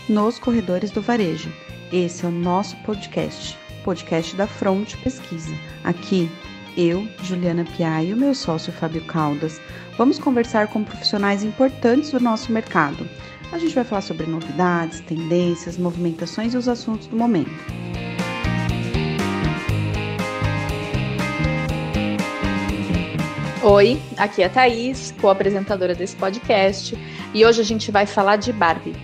nos corredores do varejo. Esse é o nosso podcast, podcast da Front Pesquisa. Aqui, eu, Juliana Piai, e o meu sócio Fábio Caldas, vamos conversar com profissionais importantes do nosso mercado. A gente vai falar sobre novidades, tendências, movimentações e os assuntos do momento. Oi, aqui é a Thaís, co-apresentadora desse podcast, e hoje a gente vai falar de Barbie.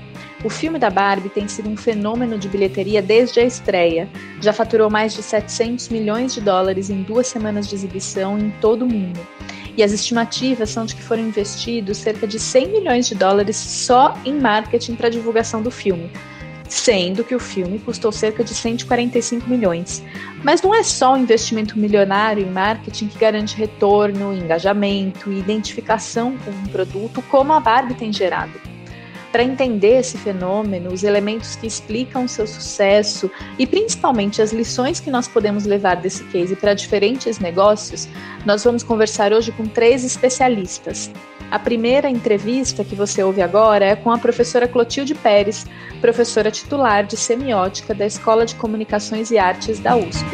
O filme da Barbie tem sido um fenômeno de bilheteria desde a estreia. Já faturou mais de 700 milhões de dólares em 2 semanas de exibição em todo o mundo. E as estimativas são de que foram investidos cerca de 100 milhões de dólares só em marketing para a divulgação do filme, sendo que o filme custou cerca de 145 milhões. Mas não é só o investimento milionário em marketing que garante retorno, engajamento e identificação com um produto como a Barbie tem gerado. Para entender esse fenômeno, os elementos que explicam seu sucesso e principalmente as lições que nós podemos levar desse case para diferentes negócios, nós vamos conversar hoje com 3 especialistas. A primeira entrevista que você ouve agora é com a professora Clotilde Pérez, professora titular de Semiótica da Escola de Comunicações e Artes da USP.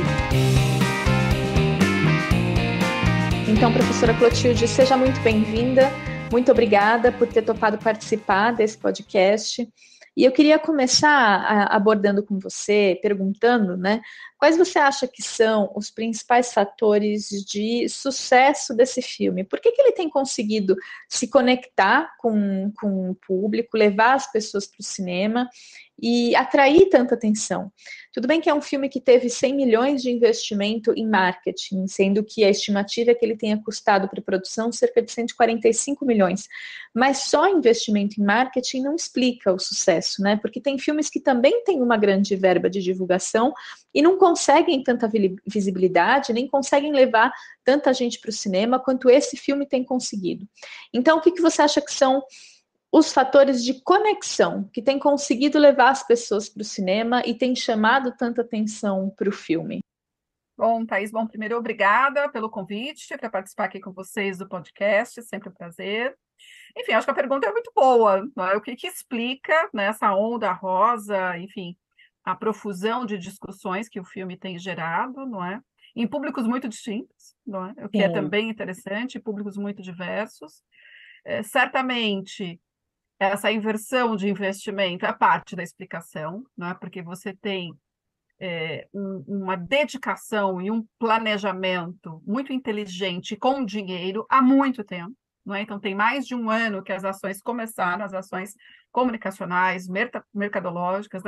Então, professora Clotilde, seja muito bem-vinda. Muito obrigada por ter topado participar desse podcast. E eu queria começar abordando com você, perguntando, quais você acha que são os principais fatores de sucesso desse filme? Por que ele tem conseguido se conectar com o público, levar as pessoas para o cinema e atrair tanta atenção? Tudo bem que é um filme que teve 100 milhões de investimento em marketing, sendo que a estimativa é que ele tenha custado para a produção cerca de 145 milhões. Mas só investimento em marketing não explica o sucesso, Porque tem filmes que também têm uma grande verba de divulgação e não conseguem tanta visibilidade, nem conseguem levar tanta gente para o cinema quanto esse filme tem conseguido. Então, o que você acha que são os fatores de conexão que têm conseguido levar as pessoas para o cinema e têm chamado tanta atenção para o filme? Bom, Thaís, primeiro, obrigada pelo convite para participar aqui com vocês do podcast, sempre um prazer. Enfim, acho que a pergunta é muito boa, não é? O que explica, essa onda rosa, enfim, a profusão de discussões que o filme tem gerado, não é? Em públicos muito distintos, não é? O que é também interessante, públicos muito diversos. Certamente, essa inversão de investimento é parte da explicação, não é? Porque você tem uma dedicação e um planejamento muito inteligente com dinheiro há muito tempo. Não é? Então, tem mais de um ano que as ações começaram, as ações comunicacionais, mercadológicas,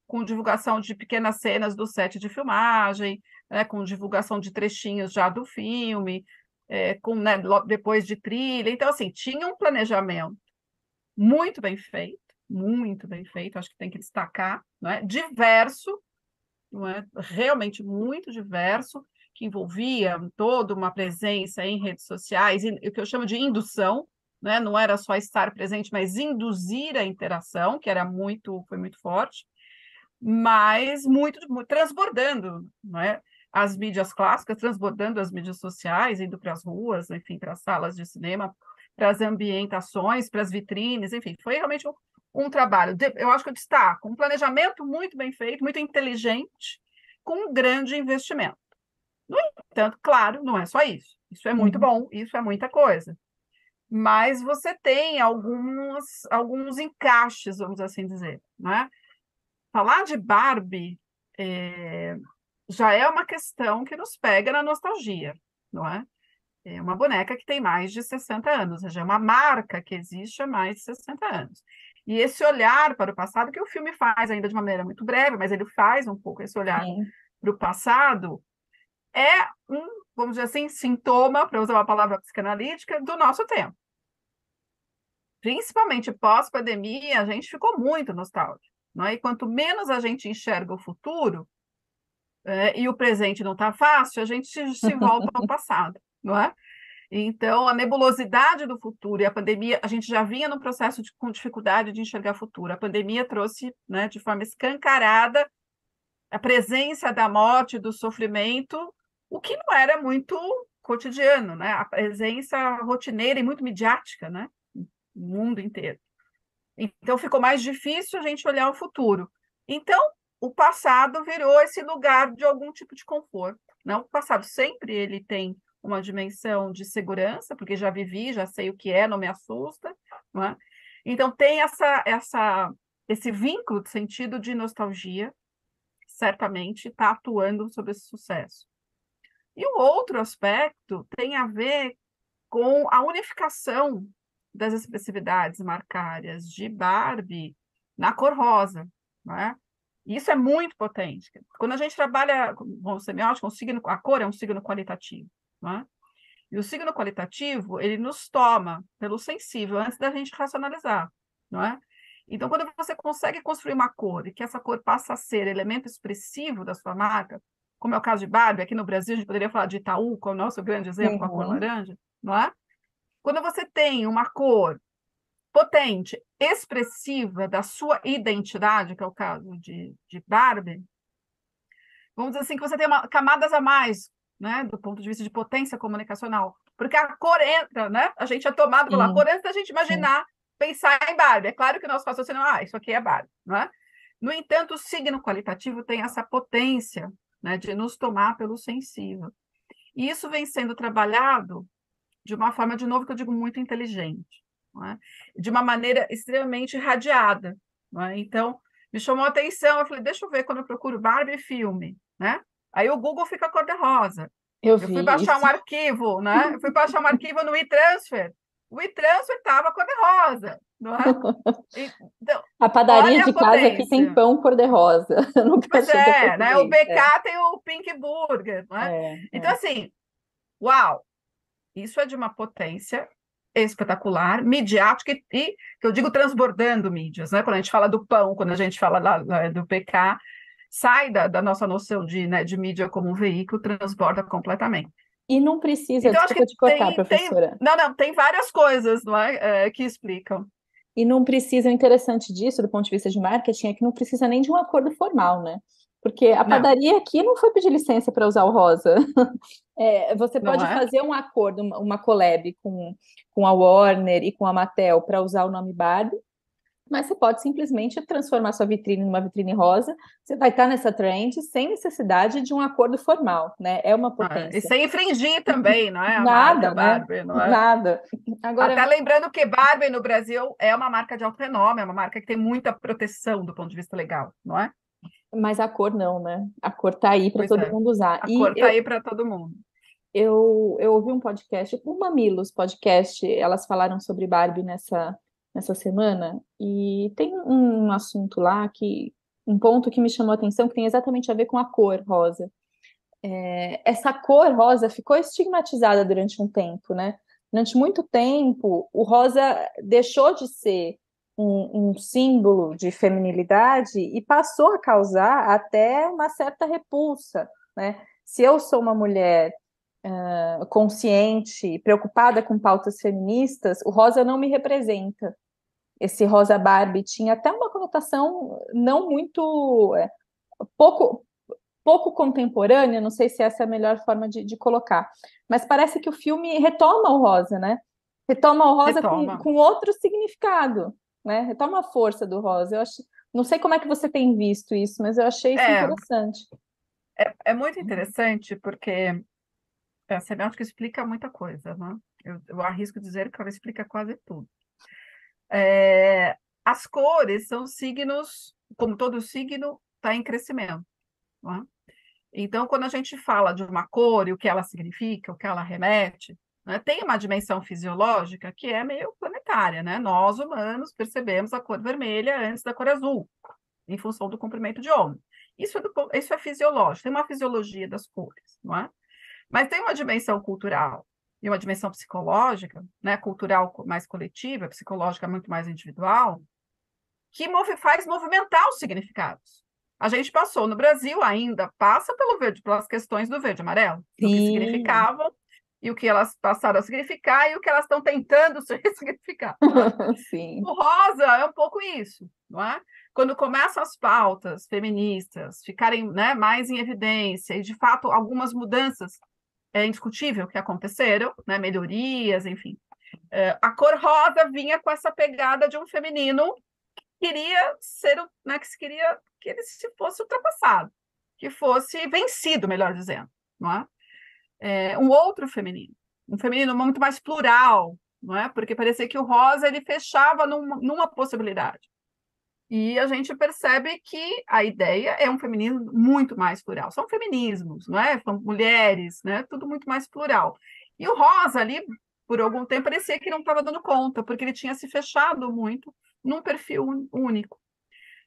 com divulgação de pequenas cenas do set de filmagem, com divulgação de trechinhos já do filme, depois de trilha. Então, assim, tinha um planejamento muito bem feito, acho que tem que destacar, não é? Diverso, não é? Realmente muito diverso, que envolvia toda uma presença em redes sociais, e o que eu chamo de indução, né? Não era só estar presente, mas induzir a interação, que foi muito forte, mas muito transbordando, não é? As mídias clássicas, transbordando as mídias sociais, indo para as ruas, enfim, para as salas de cinema, para as ambientações, para as vitrines, enfim, foi realmente um trabalho, eu acho que eu destaco, um planejamento muito bem feito, muito inteligente, com um grande investimento. No entanto, claro, não é só isso. Isso é muito bom, isso é muita coisa. Mas você tem alguns encaixes, vamos assim dizer, não é? Falar de Barbie já é uma questão que nos pega na nostalgia, não é? É uma boneca que tem mais de 60 anos, ou seja, é uma marca que existe há mais de 60 anos. E esse olhar para o passado, que o filme faz ainda de uma maneira muito breve, mas ele faz um pouco esse olhar para o passado, é vamos dizer assim, sintoma, para usar uma palavra psicanalítica, do nosso tempo. Principalmente pós-pandemia, a gente ficou muito nostálgico, não é? E quanto menos a gente enxerga o futuro, e o presente não está fácil, a gente se volta ao passado, não é? Então, a nebulosidade do futuro e a pandemia, a gente já vinha num processo com dificuldade de enxergar futuro. A pandemia trouxe, de forma escancarada, a presença da morte, do sofrimento, o que não era muito cotidiano, A presença rotineira e muito midiática, no mundo inteiro. Então, ficou mais difícil a gente olhar o futuro. Então, o passado virou esse lugar de algum tipo de conforto. Não, o passado sempre ele tem uma dimensão de segurança, porque já vivi, já sei o que é, não me assusta, não é? Então, tem esse vínculo de sentido de nostalgia, certamente está atuando sobre esse sucesso. E o outro aspecto tem a ver com a unificação das expressividades marcárias de Barbie na cor rosa, né? Isso é muito potente. Quando a gente trabalha com semiótica, a cor é um signo qualitativo, né? E o signo qualitativo, ele nos toma pelo sensível antes da gente racionalizar, não é? Então, quando você consegue construir uma cor e que essa cor passa a ser elemento expressivo da sua marca, como é o caso de Barbie, aqui no Brasil a gente poderia falar de Itaú, que é o nosso grande exemplo com a cor laranja, não é? Quando você tem uma cor potente, expressiva da sua identidade, que é o caso de Barbie, vamos dizer assim, que você tem camadas a mais, né, do ponto de vista de potência comunicacional, porque a cor entra, né? A gente é tomado pela cor antes da gente imaginar, pensar em Barbie. É claro que o nosso raciocínio, isso aqui é Barbie, não é? No entanto, o signo qualitativo tem essa potência, né, de nos tomar pelo sensível. E isso vem sendo trabalhado de uma forma, de novo, que eu digo muito inteligente, não é? De uma maneira extremamente irradiada, não é? Então, me chamou a atenção, eu falei, deixa eu ver quando eu procuro Barbie filme, né? Aí o Google fica cor-de-rosa. Eu fui baixar um arquivo, né? Eu fui baixar um arquivo no WeTransfer. O WeTransfer estava cor-de-rosa, não é? Então, a padaria de casa aqui tem pão cor-de-rosa. Pois é, né? O BK tem o Pink Burger, não é? Então, assim, uau! Isso é de uma potência espetacular, midiática e que eu digo transbordando mídias, né? Quando a gente fala do pão, quando a gente fala do PK, sai da nossa noção de mídia como um veículo, transborda completamente. E não precisa, então, desculpa te cortar, professora. Tem várias coisas, não é, que explicam. E não precisa, o interessante disso, do ponto de vista de marketing, é que não precisa nem de um acordo formal, né? Porque a padaria aqui não foi pedir licença para usar o rosa. Você pode fazer um acordo, uma collab com a Warner e com a Mattel para usar o nome Barbie, mas você pode simplesmente transformar sua vitrine numa vitrine rosa, você vai estar nessa trend sem necessidade de um acordo formal, né? É uma potência. E sem infringir também, não é? A Nada, marca Barbie, não é? Nada. Agora, até lembrando que Barbie no Brasil é uma marca de alto renome, é uma marca que tem muita proteção do ponto de vista legal, não é? Mas a cor não, né? A cor tá aí para todo mundo usar. A cor tá aí para todo mundo. Eu ouvi um podcast, o Mamilos Podcast, elas falaram sobre Barbie nessa semana, e tem um assunto lá, um ponto que me chamou a atenção, que tem exatamente a ver com a cor rosa. Essa cor rosa ficou estigmatizada durante um tempo, né? Durante muito tempo, o rosa deixou de ser um símbolo de feminilidade e passou a causar até uma certa repulsa, né? Se eu sou uma mulher consciente, preocupada com pautas feministas, o rosa não me representa. Esse rosa Barbie tinha até uma conotação não muito... pouco contemporânea, não sei se essa é a melhor forma de colocar, mas parece que o filme retoma o rosa, né? Retoma o rosa com outro significado, né? Retoma a força do rosa. Eu acho, não sei como é que você tem visto isso, mas eu achei isso interessante. É muito interessante, porque a semiótica explica muita coisa, né? Eu arrisco dizer que ela explica quase tudo. As cores são signos, como todo signo, está em crescimento, não é? Então, quando a gente fala de uma cor e o que ela significa, o que ela remete, né, tem uma dimensão fisiológica que é meio planetária, né? Nós, humanos, percebemos a cor vermelha antes da cor azul, em função do comprimento de onda. Isso é fisiológico, tem uma fisiologia das cores, não é? Mas tem uma dimensão cultural e uma dimensão psicológica, né? Cultural mais coletiva, psicológica muito mais individual, que faz movimentar os significados. A gente passou no Brasil, ainda passa pelo verde, pelas questões do verde e amarelo, do que significavam, e o que elas passaram a significar, e o que elas estão tentando significar. Sim. O rosa é um pouco isso, não é? Quando começam as pautas feministas ficarem, né, mais em evidência, e de fato algumas mudanças é indiscutível que aconteceram, né, melhorias, enfim. A cor rosa vinha com essa pegada de um feminino queria ser, né, que ele se fosse ultrapassado, que fosse vencido, melhor dizendo, não é? Um outro feminino, um feminino muito mais plural, não é? Porque parecia que o rosa ele fechava numa possibilidade. E a gente percebe que a ideia é um feminismo muito mais plural. São feminismos, não é? São mulheres, né? Tudo muito mais plural. E o rosa ali, por algum tempo, parecia que não estava dando conta, porque ele tinha se fechado muito num perfil único.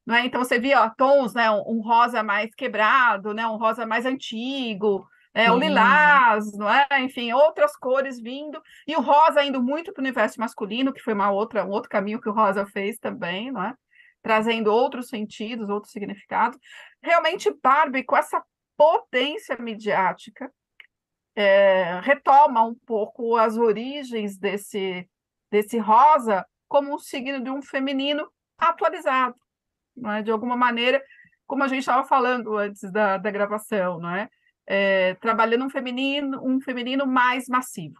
Não é? Então você via tons, né? Um rosa mais quebrado, né? Um rosa mais antigo, o lilás, não é? Enfim, outras cores vindo, e o rosa indo muito para o universo masculino, que foi um outro caminho que o rosa fez também, não é? Trazendo outros sentidos, outros significados. Realmente, Barbie, com essa potência midiática, retoma um pouco as origens desse rosa como um signo de um feminino atualizado, não é? De alguma maneira, como a gente estava falando antes da gravação, não é? Trabalhando um feminino mais massivo,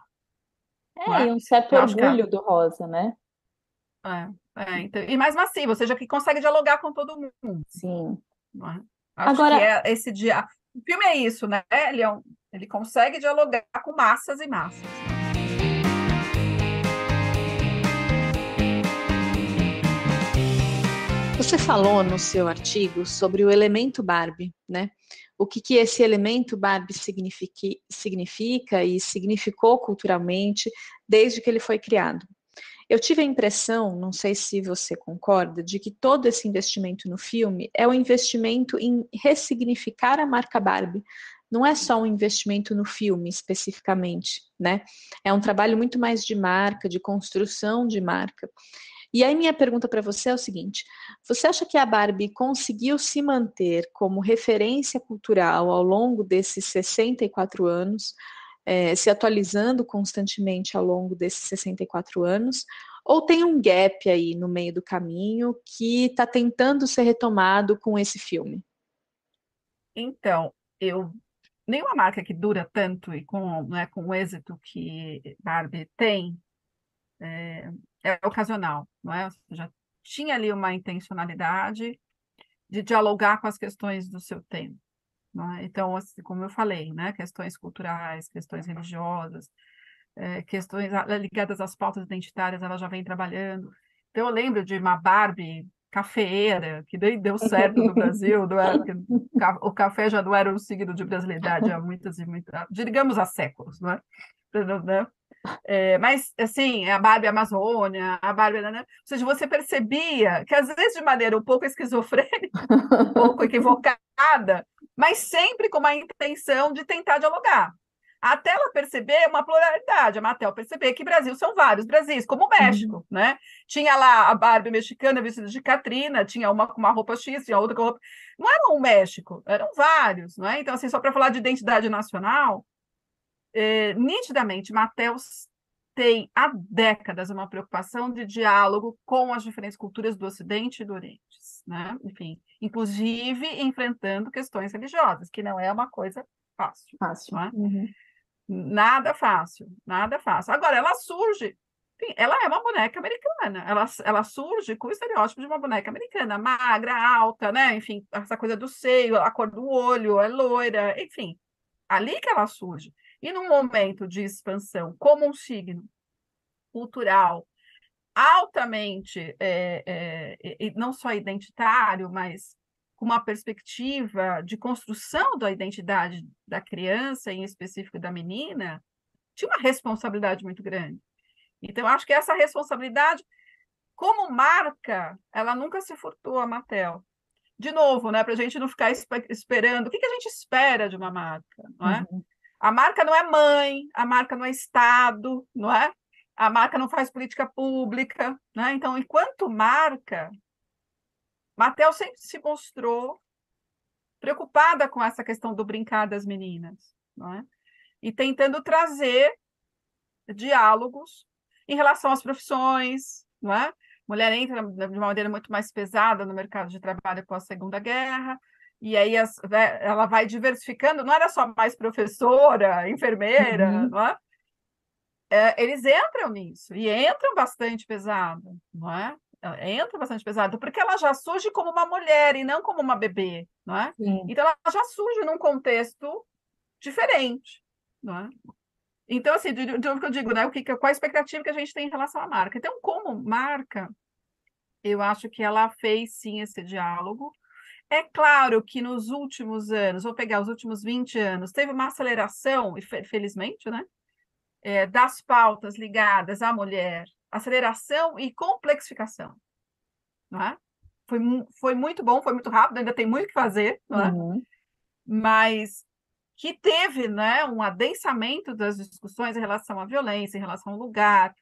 não E é? um certo Eu acho que orgulho do rosa, né? então, e mais massivo, ou seja, que consegue dialogar com todo mundo, Sim. não é? Acho que Agora, esse dia. O filme é isso, né? Ele consegue dialogar com massas e massas. você falou no seu artigo sobre o elemento Barbie, né? O que esse elemento Barbie significa e significou culturalmente desde que ele foi criado. Eu tive a impressão, não sei se você concorda, de que todo esse investimento no filme é um investimento em ressignificar a marca Barbie. Não é só um investimento no filme especificamente, né? É um trabalho muito mais de marca, de construção de marca. E aí minha pergunta para você é o seguinte: você acha que a Barbie conseguiu se manter como referência cultural ao longo desses 64 anos, se atualizando constantemente ao longo desses 64 anos, ou tem um gap aí no meio do caminho que está tentando ser retomado com esse filme? Então, nenhuma marca que dura tanto e né, com o êxito que Barbie tem é ocasional, não é? Ou seja, tinha ali uma intencionalidade de dialogar com as questões do seu tempo, não é? Então, assim, como eu falei, né, questões culturais, questões religiosas, questões ligadas às pautas identitárias, ela já vem trabalhando. Então, eu lembro de uma Barbie cafeeira, que nem deu certo no Brasil, não é? Porque o café já não era um signo de brasilidade há digamos, há séculos, não é? Né? Mas, assim, a Barbie Amazônia, a Barbie, né? Ou seja, você percebia que, às vezes, de maneira um pouco esquizofrênica, um pouco equivocada, mas sempre com uma intenção de tentar dialogar. Até ela perceber uma pluralidade, a Mattel perceber que Brasil são vários Brasis, como o México, né? Tinha lá a Barbie mexicana vestida de Catrina, tinha uma com uma roupa X, tinha outra com roupa... Não era um México, eram vários, não é? Então, assim, só para falar de identidade nacional, nitidamente, Mattel tem há décadas uma preocupação de diálogo com as diferentes culturas do Ocidente e do Oriente, né? Enfim, inclusive enfrentando questões religiosas, que não é uma coisa fácil. Fácil. Não é? Uhum. Nada fácil, nada fácil. Agora, ela surge, enfim, ela é uma boneca americana, ela surge com o estereótipo de uma boneca americana, magra, alta, né? Enfim, essa coisa do seio, a cor do olho, é loira, enfim, ali que ela surge. E num momento de expansão, como um signo cultural altamente, e não só identitário, mas com uma perspectiva de construção da identidade da criança, em específico da menina, tinha uma responsabilidade muito grande. Então, acho que essa responsabilidade, como marca, ela nunca se furtou a Mattel. De novo, né, para a gente não ficar esperando. O que a gente espera de uma marca? Não é? Uhum. A marca não é mãe, a marca não é Estado, não é? A marca não faz política pública, né? Então, enquanto marca, Mattel sempre se mostrou preocupada com essa questão do brincar das meninas, não é? E tentando trazer diálogos em relação às profissões, não é? Mulher entra de uma maneira muito mais pesada no mercado de trabalho após a Segunda Guerra, e aí ela vai diversificando, não era só mais professora, enfermeira, Uhum. não é? Eles entram nisso, e entram bastante pesado, não é? ela entra bastante pesado, porque ela já surge como uma mulher e não como uma bebê, não é? Sim. Então, ela já surge num contexto diferente, não é? Então, assim, de novo que eu digo, né? Qual a expectativa que a gente tem em relação à marca? Então, como marca, eu acho que ela fez, sim, esse diálogo. É claro que nos últimos anos, vou pegar os últimos 20 anos, teve uma aceleração, e felizmente, né? Das pautas ligadas à mulher, aceleração e complexificação, não é? Foi muito bom, foi muito rápido, ainda tem muito o que fazer, não é? Uhum. Mas que teve, né, um adensamento das discussões em relação à violência, em relação ao lugar,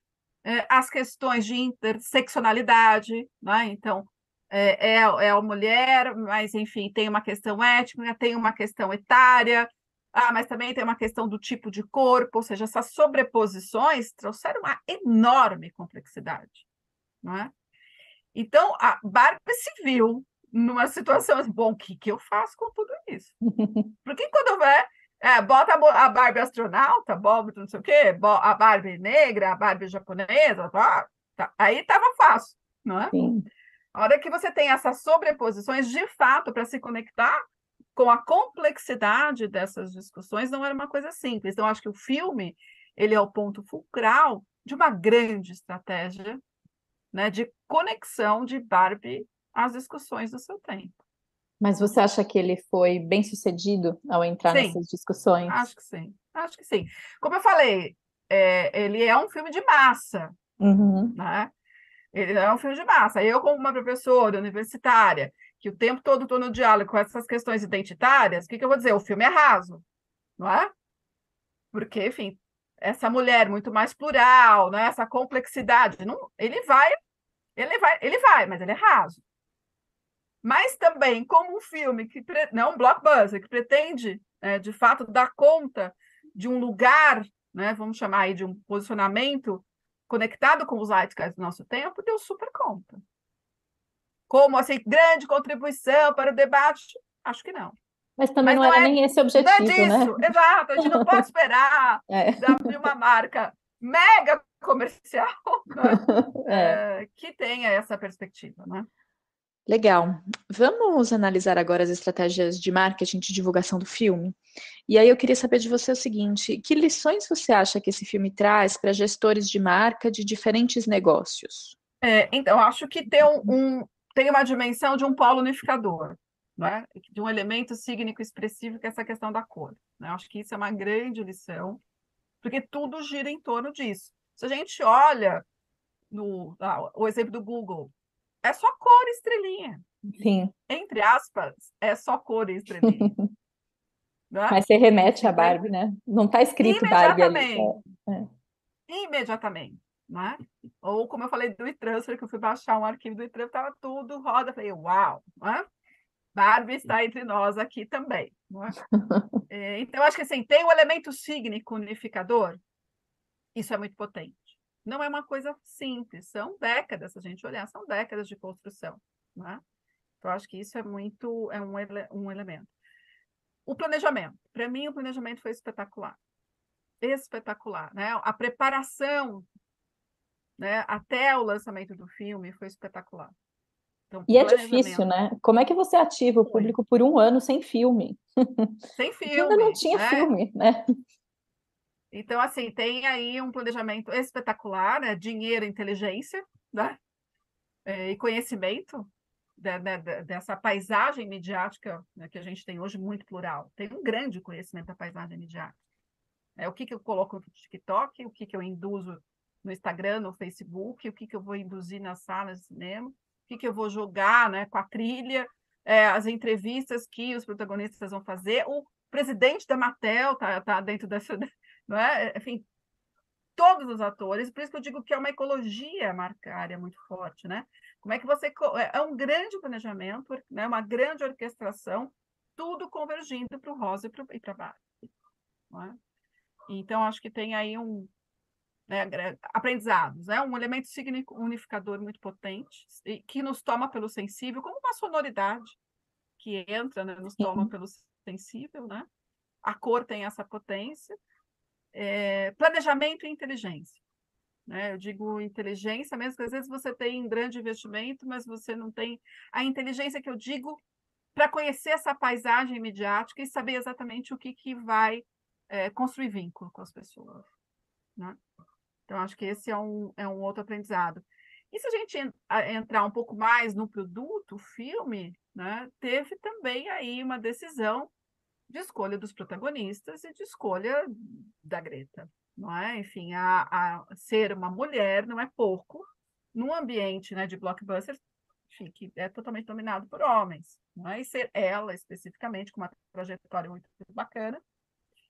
as questões de interseccionalidade, né? Então, é a mulher, mas, enfim, tem uma questão étnica, tem uma questão etária, mas também tem uma questão do tipo de corpo, ou seja, essas sobreposições trouxeram uma enorme complexidade, não é? Então, a Barbie se viu numa situação assim, bom, o que eu faço com tudo isso? Porque quando bota a Barbie astronauta, bota não sei o quê, a Barbie negra, a Barbie japonesa, aí estava fácil, não é? Sim. A hora que você tem essas sobreposições, de fato, para se conectar com a complexidade dessas discussões, não era uma coisa simples. Então, acho que o filme ele é o ponto fulcral de uma grande estratégia, né, de conexão de Barbie às discussões do seu tempo. Mas você acha que ele foi bem sucedido ao entrar Sim, nessas discussões? acho que sim. Acho que sim. Como eu falei, ele é um filme de massa, Uhum. né? Ele é um filme de massa. Eu, como uma professora universitária, que o tempo todo estou no diálogo com essas questões identitárias, o que eu vou dizer? O filme é raso, não é? Porque, enfim, essa mulher muito mais plural, né? Essa complexidade, não, ele vai, mas ele é raso. Mas também como um filme que não um blockbuster que pretende, de fato, dar conta de um lugar, né? Vamos chamar aí de um posicionamento conectado com os zeitgeist do nosso tempo, deu super conta. Como assim, grande contribuição para o debate? Acho que não. Mas também Mas não não era é, nem esse o não é objetivo, né? disso, exato. A gente não pode esperar É. de uma marca mega comercial, né? É. Que tenha essa perspectiva, né? Legal. Vamos analisar agora as estratégias de marketing de divulgação do filme. E aí eu queria saber de você o seguinte: que lições você acha que esse filme traz para gestores de marca de diferentes negócios? Então, acho que tem uma dimensão de um polo unificador, né? De um elemento cígnico expressivo, que é essa questão da cor, né? Acho que isso é uma grande lição, porque tudo gira em torno disso. Se a gente olha o exemplo do Google, é só cor e estrelinha. Sim. Entre aspas, é só cor e estrelinha. Né? Mas você remete a Simplesmente, Barbie, né? Não está escrito Barbie ali. imediatamente, É. imediatamente. Né? Ou como eu falei do e-transfer, que eu fui baixar um arquivo do e-transfer, estava tudo roda. Falei, uau! Né? Barbie está entre nós aqui também. Né? Então, acho que assim, tem um elemento cígnico unificador, isso é muito potente. Não é uma coisa simples, são décadas, se a gente olhar, são décadas de construção. Né? Então, acho que isso um elemento. O planejamento. Para mim, o planejamento foi espetacular. Espetacular. Né? A preparação, né, até o lançamento do filme foi espetacular. Então, E é difícil, né? Como é que você ativa o público por um ano sem filme? Sem Porque ainda não filme, tinha né? filme, né? Então, assim, tem aí um planejamento espetacular, né? Dinheiro, inteligência, né? E conhecimento dessa paisagem midiática, né, que a gente tem hoje, muito plural. Tem um grande conhecimento da paisagem midiática. O que eu coloco no TikTok, o que eu induzo no Instagram, no Facebook, o que eu vou induzir nas salas de cinema, o que eu vou jogar, né, com a trilha, as entrevistas que os protagonistas vão fazer, o presidente da Mattel tá dentro dessa, não é? Enfim, todos os atores, por isso que eu digo que é uma ecologia marcária muito forte, né? Como é que você é um grande planejamento, né? Uma grande orquestração, tudo convergindo para o rosa e para baixo, não é? Então, acho que tem aí aprendizados, né? Um elemento unificador muito potente, que nos toma pelo sensível, como uma sonoridade que entra, né? Nos toma pelo sensível, né? A cor tem essa potência. Planejamento e inteligência. né? Eu digo inteligência, mesmo que às vezes você tem um grande investimento, mas você não tem a inteligência que eu digo para conhecer essa paisagem midiática e saber exatamente o que vai construir vínculo com as pessoas, né? Então, acho que esse é um outro aprendizado. E se a gente entrar um pouco mais no produto, o filme, né, teve também aí uma decisão de escolha dos protagonistas e de escolha da Greta, não é? Enfim, a ser uma mulher não é pouco num ambiente, né, de blockbusters, enfim, que é totalmente dominado por homens, não é? E ser ela especificamente com uma trajetória muito bacana.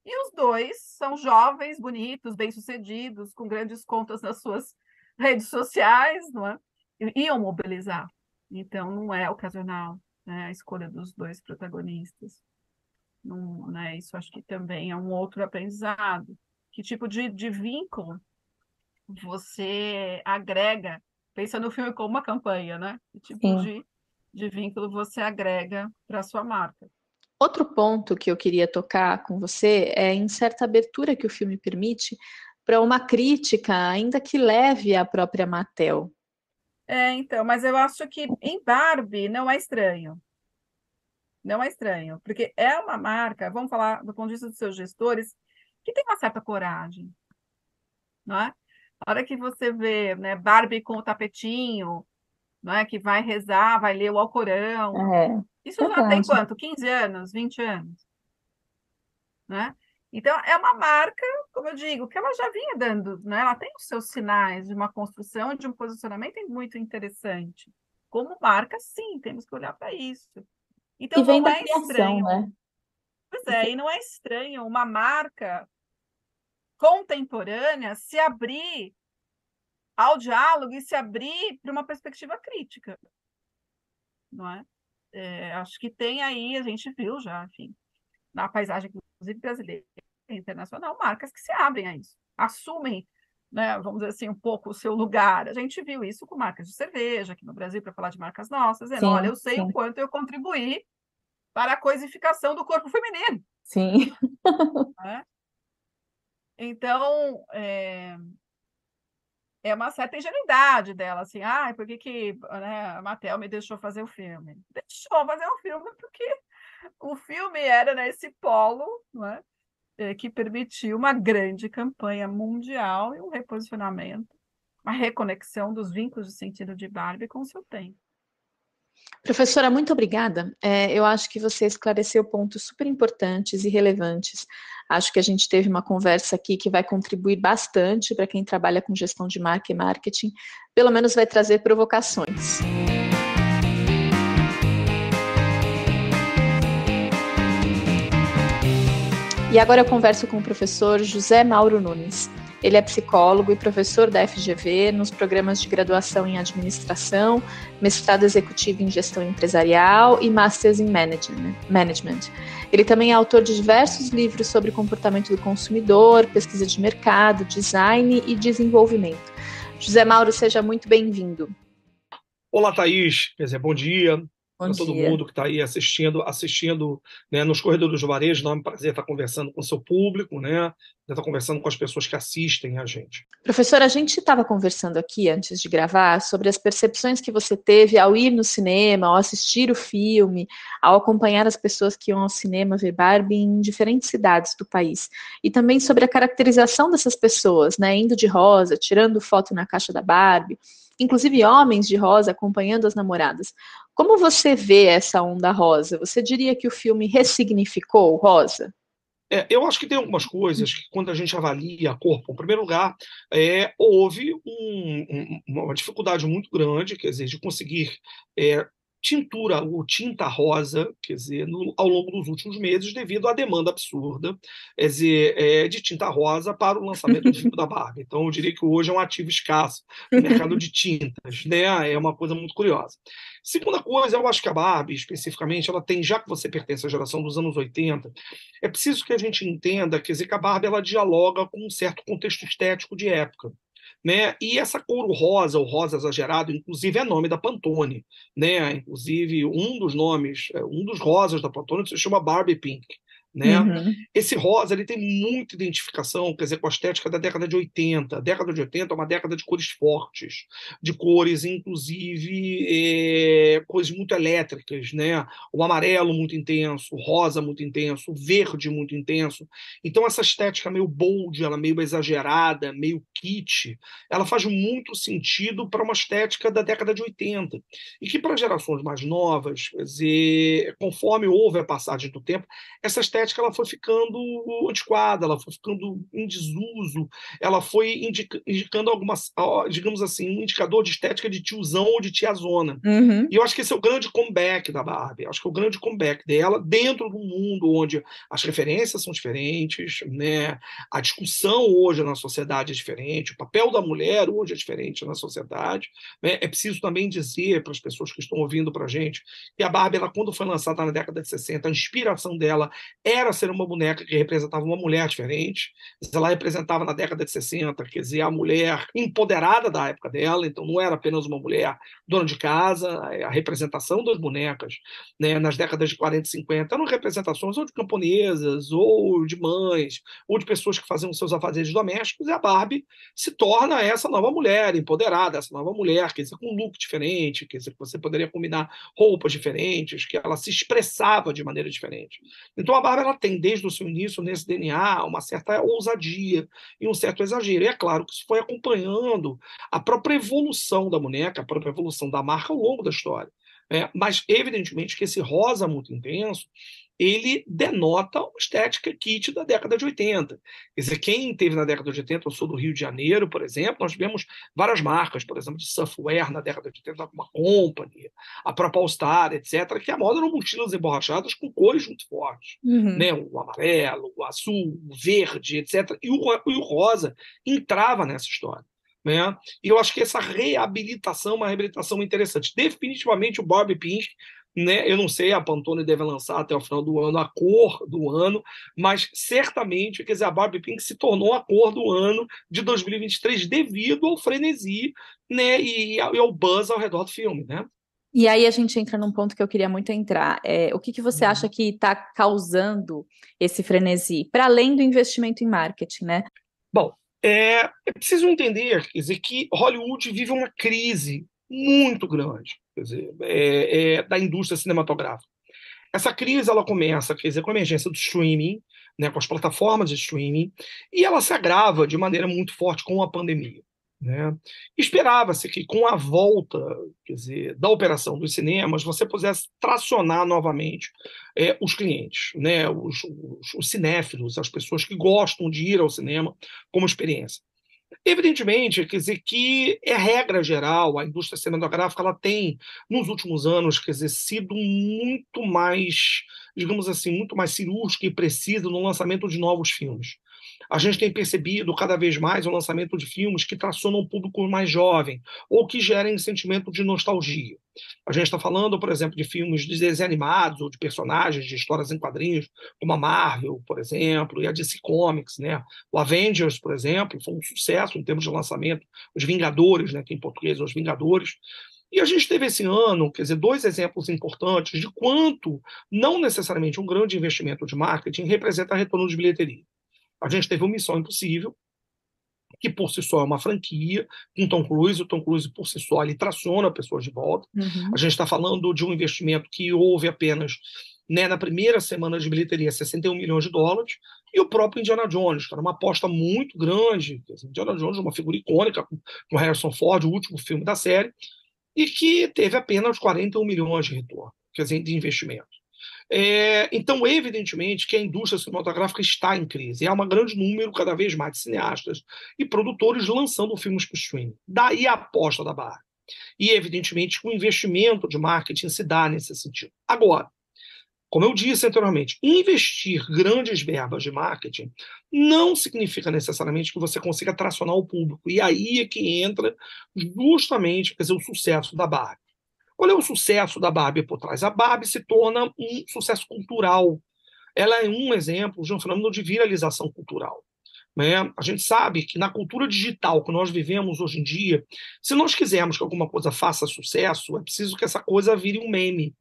E os dois são jovens, bonitos, bem-sucedidos, com grandes contas nas suas redes sociais, não é? Iam mobilizar. Então, não é ocasional, né, a escolha dos dois protagonistas. Não, né, isso acho que também é um outro aprendizado. Que tipo de vínculo você agrega, pensa no filme como uma campanha, né? Que tipo Sim. de vínculo você agrega para a sua marca? Outro ponto que eu queria tocar com você é em certa abertura que o filme permite para uma crítica, ainda que leve à própria Mattel. Então, mas eu acho que em Barbie não é estranho. Não é estranho, porque é uma marca, vamos falar do ponto de vista dos seus gestores, que tem uma certa coragem, não é? A hora que você vê, né, Barbie com o tapetinho, não é, que vai rezar, vai ler o Alcorão, É, isso já tem verdade. quanto? 15 anos, 20 anos, né? Então, é uma marca, como eu digo, que ela já vinha dando, né? Ela tem os seus sinais de uma construção, de um posicionamento muito interessante. Como marca, sim, temos que olhar para isso. E Então, vem não da é criação, estranho. né? Pois é, e não é estranho uma marca contemporânea se abrir ao diálogo e se abrir para uma perspectiva crítica, não é? Acho que tem aí, a gente viu já, enfim, na paisagem, inclusive brasileira e internacional, marcas que se abrem a isso, assumem, né, vamos dizer assim, um pouco o seu lugar. A gente viu isso com marcas de cerveja aqui no Brasil, para falar de marcas nossas, dizendo, olha, Sim, eu sei o sim, quanto eu contribuí para a coisificação do corpo feminino, sim. né? Então, é uma certa ingenuidade dela, assim, por que né, a Mattel me deixou fazer o filme? Deixou fazer o filme porque o filme era nesse polo, não é? Que permitiu uma grande campanha mundial e um reposicionamento, uma reconexão dos vínculos de sentido de Barbie com o seu tempo. Professora, muito obrigada. Eu acho que você esclareceu pontos super importantes e relevantes. Acho que a gente teve uma conversa aqui que vai contribuir bastante para quem trabalha com gestão de marca e marketing, pelo menos vai trazer provocações. E agora eu converso com o professor José Mauro Nunes. Ele é psicólogo e professor da FGV nos programas de graduação em administração, mestrado executivo em gestão empresarial e Masters em Management. Ele também é autor de diversos livros sobre comportamento do consumidor, pesquisa de mercado, design e desenvolvimento. José Mauro, seja muito bem-vindo. Olá, Thaís. Quer dizer, bom dia Bom para todo dia. mundo que está aí assistindo, né, nos corredores do varejo. Não é um prazer estar conversando com o seu público, né? Estar conversando com as pessoas que assistem a gente. Professor, a gente estava conversando aqui antes de gravar sobre as percepções que você teve ao ir no cinema, ao assistir o filme, ao acompanhar as pessoas que iam ao cinema ver Barbie em diferentes cidades do país. E também sobre a caracterização dessas pessoas, né, indo de rosa, tirando foto na caixa da Barbie, inclusive homens de rosa acompanhando as namoradas. Como você vê essa onda rosa? Você diria que o filme ressignificou o rosa? Eu acho que tem algumas coisas que, quando a gente avalia a corpo, em primeiro lugar, houve uma dificuldade muito grande, quer dizer, de conseguir tintura ou tinta rosa, quer dizer, ao longo dos últimos meses, devido à demanda absurda, quer dizer, de tinta rosa para o lançamento do filme da Barbie. Então, eu diria que hoje é um ativo escasso no mercado de tintas, né? É uma coisa muito curiosa. Segunda coisa, eu acho que a Barbie, especificamente, ela tem, já que você pertence à geração dos anos 80, é preciso que a gente entenda, quer dizer, que a Barbie ela dialoga com um certo contexto estético de época, né? E essa cor rosa, o rosa exagerado, inclusive é nome da Pantone, né? Inclusive um dos nomes, um dos rosas da Pantone se chama Barbie Pink, né? Uhum. Esse rosa ele tem muita identificação, quer dizer, com a estética da década de 80. A década de 80 é uma década de cores fortes, de cores, inclusive, cores muito elétricas, né? O amarelo muito intenso, o rosa muito intenso, o verde muito intenso. Então, essa estética meio bold, ela meio exagerada, meio kitsch, ela faz muito sentido para uma estética da década de 80. E que, para gerações mais novas, quer dizer, conforme houve a passagem do tempo, essa estética ela foi ficando antiquada, ela foi ficando em desuso, ela foi indicando algumas, digamos assim, um indicador de estética de tiozão ou de tiazona. Uhum. E eu acho que esse é o grande comeback da Barbie. Eu acho que é o grande comeback dela dentro do mundo onde as referências são diferentes, né? A discussão hoje na sociedade é diferente, o papel da mulher hoje é diferente na sociedade, né? É preciso também dizer para as pessoas que estão ouvindo para a gente que a Barbie, ela, quando foi lançada na década de 60, a inspiração dela era ser uma boneca que representava uma mulher diferente. Ela representava na década de 60, quer dizer, a mulher empoderada da época dela, então não era apenas uma mulher dona de casa. A representação das bonecas, né, nas décadas de 40 e 50 eram representações ou de camponesas, ou de mães, ou de pessoas que faziam seus afazeres domésticos, e a Barbie se torna essa nova mulher empoderada, essa nova mulher, quer dizer, com um look diferente, quer dizer, que você poderia combinar roupas diferentes, que ela se expressava de maneira diferente. Então a Barbie, ela tem desde o seu início nesse DNA uma certa ousadia e um certo exagero. E é claro que isso foi acompanhando a própria evolução da boneca, a própria evolução da marca ao longo da história. Mas, evidentemente, que esse rosa muito intenso, ele denota uma estética kit da década de 80. Quer dizer, quem teve na década de 80, eu sou do Rio de Janeiro, por exemplo, nós tivemos várias marcas, por exemplo, de surfwear na década de 80, como a Company, a própria All Star, etc., que a moda eram mochilas emborrachadas com cores muito fortes. Uhum. Né? O amarelo, o azul, o verde, etc. E o rosa entrava nessa história. Né? E eu acho que essa reabilitação é uma reabilitação interessante. Definitivamente o Barbie Pink, né? Eu não sei, a Pantone deve lançar até o final do ano a cor do ano, mas certamente, quer dizer, a Barbie Pink se tornou a cor do ano de 2023 devido ao frenesi, né? E ao buzz ao redor do filme, né? E aí a gente entra num ponto que eu queria muito entrar. O que você acha que está causando esse frenesi, para além do investimento em marketing, né? Bom, é preciso entender, quer dizer, que Hollywood vive uma crise muito grande, quer dizer, da indústria cinematográfica. Essa crise ela começa, quer dizer, com a emergência do streaming, né, com as plataformas de streaming, e ela se agrava de maneira muito forte com a pandemia. Né? Esperava-se que com a volta, quer dizer, da operação dos cinemas, você pudesse tracionar novamente os clientes, né? Os cinéfilos, as pessoas que gostam de ir ao cinema como experiência. Evidentemente, quer dizer, que é regra geral, a indústria cinematográfica ela tem, nos últimos anos, quer dizer, sido muito mais, digamos assim, muito mais cirúrgica e precisa no lançamento de novos filmes. A gente tem percebido cada vez mais o lançamento de filmes que tracionam um público mais jovem ou que gerem sentimento de nostalgia. A gente está falando, por exemplo, de filmes de desenhos animados ou de personagens de histórias em quadrinhos, como a Marvel, por exemplo, e a DC Comics, né? O Avengers, por exemplo, foi um sucesso em termos de lançamento. Os Vingadores, né, que em português são Os Vingadores. E a gente teve esse ano, quer dizer, dois exemplos importantes de quanto, não necessariamente um grande investimento de marketing, representa retorno de bilheteria. A gente teve o Missão Impossível, que por si só é uma franquia, com Tom Cruise. O Tom Cruise, por si só, ele traciona pessoas de volta. Uhum. A gente está falando de um investimento que houve apenas, né, na primeira semana de bilheteria, 61 milhões de dólares, e o próprio Indiana Jones, que era uma aposta muito grande. Indiana Jones é uma figura icônica, com Harrison Ford, o último filme da série, e que teve apenas 41 milhões de retorno, quer dizer, de investimento. Então, evidentemente, que a indústria cinematográfica está em crise. Há um grande número, cada vez mais, de cineastas e produtores lançando filmes para o streaming. Daí a aposta da Barbie. E, evidentemente, que o investimento de marketing se dá nesse sentido. Agora, como eu disse anteriormente, investir grandes verbas de marketing não significa necessariamente que você consiga tracionar o público. E aí é que entra justamente, quer dizer, o sucesso da Barbie. Qual é o sucesso da Barbie por trás? A Barbie se torna um sucesso cultural. Ela é um exemplo de um fenômeno de viralização cultural. Né? A gente sabe que na cultura digital que nós vivemos hoje em dia, se nós quisermos que alguma coisa faça sucesso, é preciso que essa coisa vire um meme.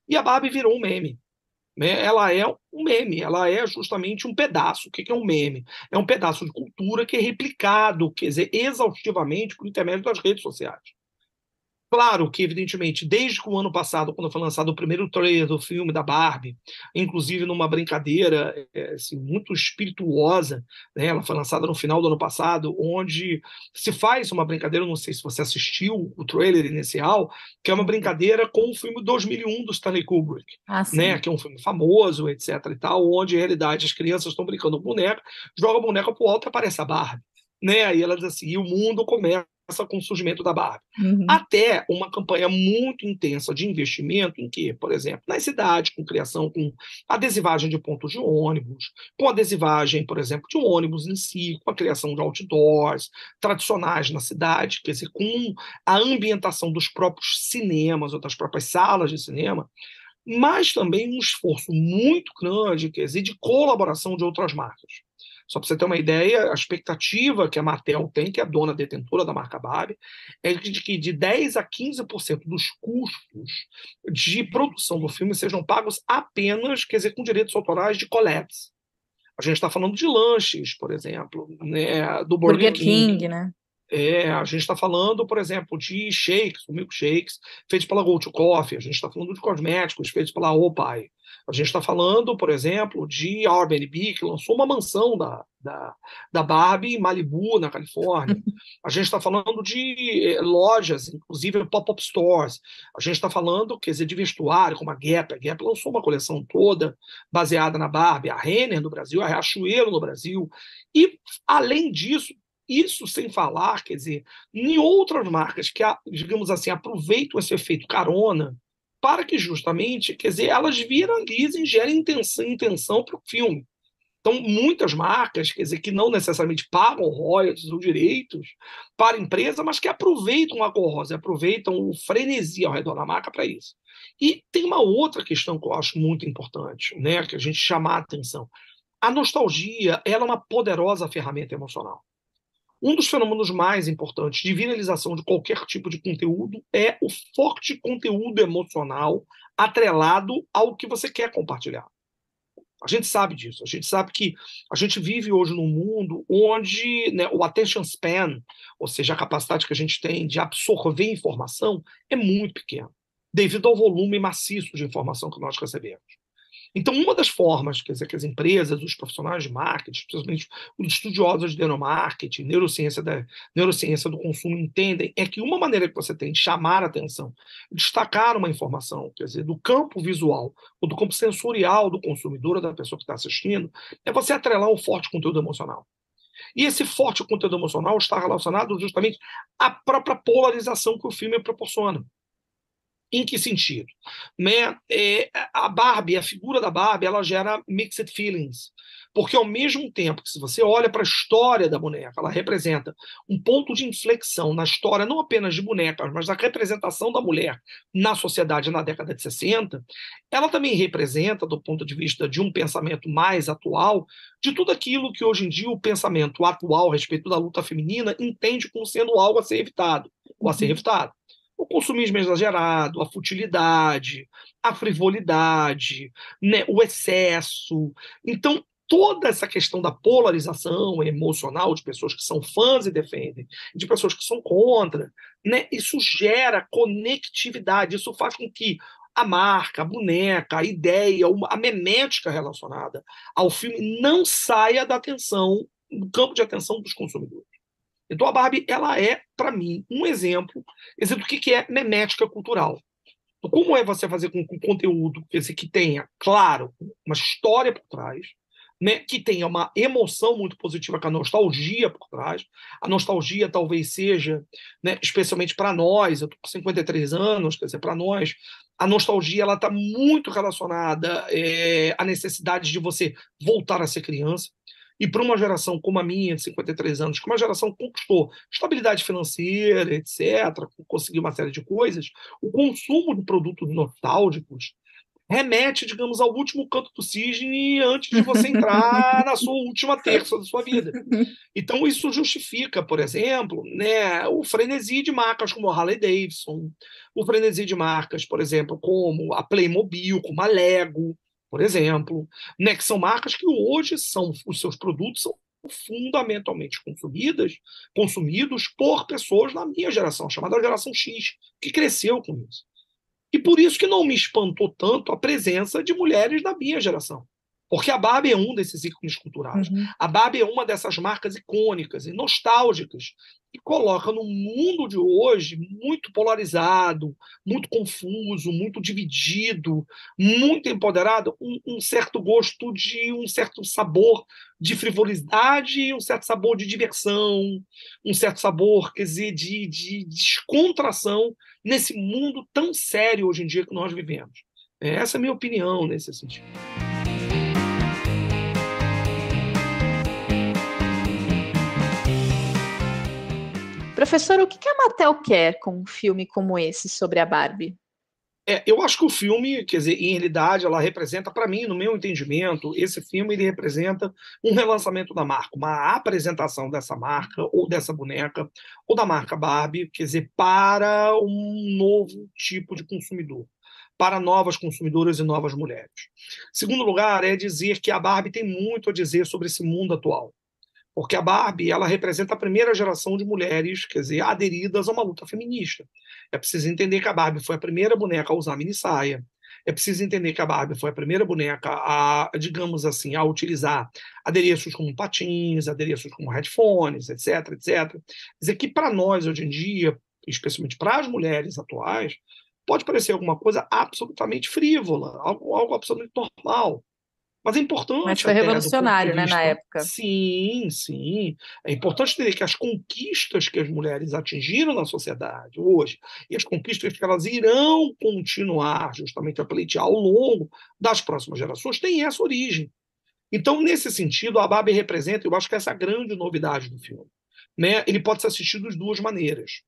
E a Barbie virou um meme. né? Ela é um meme, ela é justamente um pedaço. O que é um meme? É um pedaço de cultura que é replicado, quer dizer, exaustivamente por intermédio das redes sociais. Claro que, evidentemente, desde que o ano passado, quando foi lançado o primeiro trailer do filme da Barbie, inclusive numa brincadeira assim, muito espirituosa, né? Ela foi lançada no final do ano passado, onde se faz uma brincadeira, não sei se você assistiu o trailer inicial, que é uma brincadeira com o filme 2001 do Stanley Kubrick, né? Sim. Que é um filme famoso, etc. e tal, onde, em realidade, as crianças estão brincando com boneca, joga a boneca pro alto e aparece a Barbie. Né? Aí ela diz assim, e o mundo começa com o surgimento da Barbie. Uhum. Até uma campanha muito intensa de investimento em que, por exemplo, nas cidades, com criação, com adesivagem de pontos de ônibus, com adesivagem, por exemplo, de um ônibus em si, com a criação de outdoors tradicionais na cidade, quer dizer, com a ambientação dos próprios cinemas ou das próprias salas de cinema, mas também um esforço muito grande, quer dizer, de colaboração de outras marcas. Só para você ter uma ideia, a expectativa que a Mattel tem, que é a dona detentora da marca Barbie, é de que de 10 a 15% dos custos de produção do filme sejam pagos apenas, quer dizer, com direitos autorais de collabs. A gente está falando de lanches, por exemplo, né, do Burger Burger King. King, né? A gente está falando, por exemplo, de shakes, milkshakes, feitos pela Go To Coffee. A gente está falando de cosméticos feitos pela Opie. A gente está falando, por exemplo, de Airbnb, que lançou uma mansão da Barbie em Malibu, na Califórnia. A gente está falando de lojas, inclusive pop-up stores. A gente está falando, quer dizer, de vestuário, como a Gap. A Gap lançou uma coleção toda baseada na Barbie. A Renner no Brasil, a Riachuelo no Brasil. E, além disso, isso sem falar, quer dizer, em outras marcas que, digamos assim, aproveitam esse efeito carona para que justamente, quer dizer, elas viralizem, gerem intenção para o filme. Então, muitas marcas, quer dizer, que não necessariamente pagam royalties ou direitos para a empresa, mas que aproveitam a gorrosa, aproveitam o frenesi ao redor da marca para isso. E tem uma outra questão que eu acho muito importante, né, que a gente chama a atenção. A nostalgia, ela é uma poderosa ferramenta emocional. Um dos fenômenos mais importantes de viralização de qualquer tipo de conteúdo é o forte conteúdo emocional atrelado ao que você quer compartilhar. A gente sabe disso. A gente sabe que a gente vive hoje num mundo onde, né, o attention span, ou seja, a capacidade que a gente tem de absorver informação, é muito pequena, devido ao volume maciço de informação que nós recebemos. Então, uma das formas, quer dizer, que as empresas, os profissionais de marketing, especialmente os estudiosos de neuromarketing, neurociência do consumo, entendem é que uma maneira que você tem de chamar a atenção, destacar uma informação, quer dizer, do campo visual ou do campo sensorial do consumidor ou da pessoa que está assistindo, é você atrelar um forte conteúdo emocional. E esse forte conteúdo emocional está relacionado justamente à própria polarização que o filme proporciona. Em que sentido? Né? A Barbie, a figura da Barbie, ela gera mixed feelings. Porque, ao mesmo tempo que, se você olha para a história da boneca, ela representa um ponto de inflexão na história, não apenas de bonecas, mas da representação da mulher na sociedade na década de 60, ela também representa, do ponto de vista de um pensamento mais atual, de tudo aquilo que hoje em dia o pensamento atual a respeito da luta feminina entende como sendo algo a ser evitado, ou a ser evitado. O consumismo exagerado, a futilidade, a frivolidade, né, o excesso. Então, toda essa questão da polarização emocional de pessoas que são fãs e defendem, de pessoas que são contra, né, isso gera conectividade, isso faz com que a marca, a boneca, a ideia, a memética relacionada ao filme não saia da atenção, do campo de atenção dos consumidores. Então a Barbie, ela é, para mim, um exemplo do que é memética cultural. Então, como é você fazer com conteúdo que tenha, claro, uma história por trás, né, que tenha uma emoção muito positiva com a nostalgia por trás. A nostalgia talvez seja, né, especialmente para nós, eu estou com 53 anos, quer dizer, para nós, a nostalgia está muito relacionada à necessidade de você voltar a ser criança. E para uma geração como a minha, de 53 anos, que uma geração que conquistou estabilidade financeira, etc., conseguiu uma série de coisas, o consumo de produtos nostálgicos remete, digamos, ao último canto do cisne antes de você entrar na sua última terça da sua vida. Então, isso justifica, por exemplo, né, o frenesi de marcas como a Harley-Davidson, o frenesi de marcas, por exemplo, como a Playmobil, como a Lego, por exemplo, né, que são marcas que hoje os seus produtos são fundamentalmente consumidos por pessoas da minha geração, chamada geração X, que cresceu com isso. E por isso que não me espantou tanto a presença de mulheres da minha geração. Porque a Barbie é um desses ícones culturais. A Barbie é uma dessas marcas icônicas e nostálgicas que coloca no mundo de hoje muito polarizado, muito confuso, muito dividido, muito empoderado, um certo gosto de um certo sabor de frivolidade, um certo sabor de diversão, um certo sabor, quer dizer, de descontração nesse mundo tão sério hoje em dia que nós vivemos. Essa é a minha opinião nesse sentido. Professor, o que a Mattel quer com um filme como esse sobre a Barbie? Eu acho que o filme, quer dizer, em realidade, ela representa, para mim, no meu entendimento, esse filme ele representa um relançamento da marca, uma apresentação dessa marca, ou dessa boneca, ou da marca Barbie, quer dizer, para um novo tipo de consumidor, para novas consumidoras e novas mulheres. Segundo lugar, é dizer que a Barbie tem muito a dizer sobre esse mundo atual. Porque a Barbie, ela representa a primeira geração de mulheres, quer dizer, aderidas a uma luta feminista. É preciso entender que a Barbie foi a primeira boneca a usar minissaia. É preciso entender que a Barbie foi a primeira boneca a, digamos assim, a utilizar adereços como patins, adereços como headphones, etc, etc. Quer dizer que para nós, hoje em dia, especialmente para as mulheres atuais, pode parecer alguma coisa absolutamente frívola, algo absolutamente normal. Mas é importante Mas foi até do ponto revolucionário, de né, na vista. época. Sim, sim. É importante entender que as conquistas que as mulheres atingiram na sociedade hoje, e as conquistas que elas irão continuar justamente a pleitear ao longo das próximas gerações, têm essa origem. Então, nesse sentido, a Barbie representa, eu acho que essa é a grande novidade do filme. Né? Ele pode ser assistido de duas maneiras.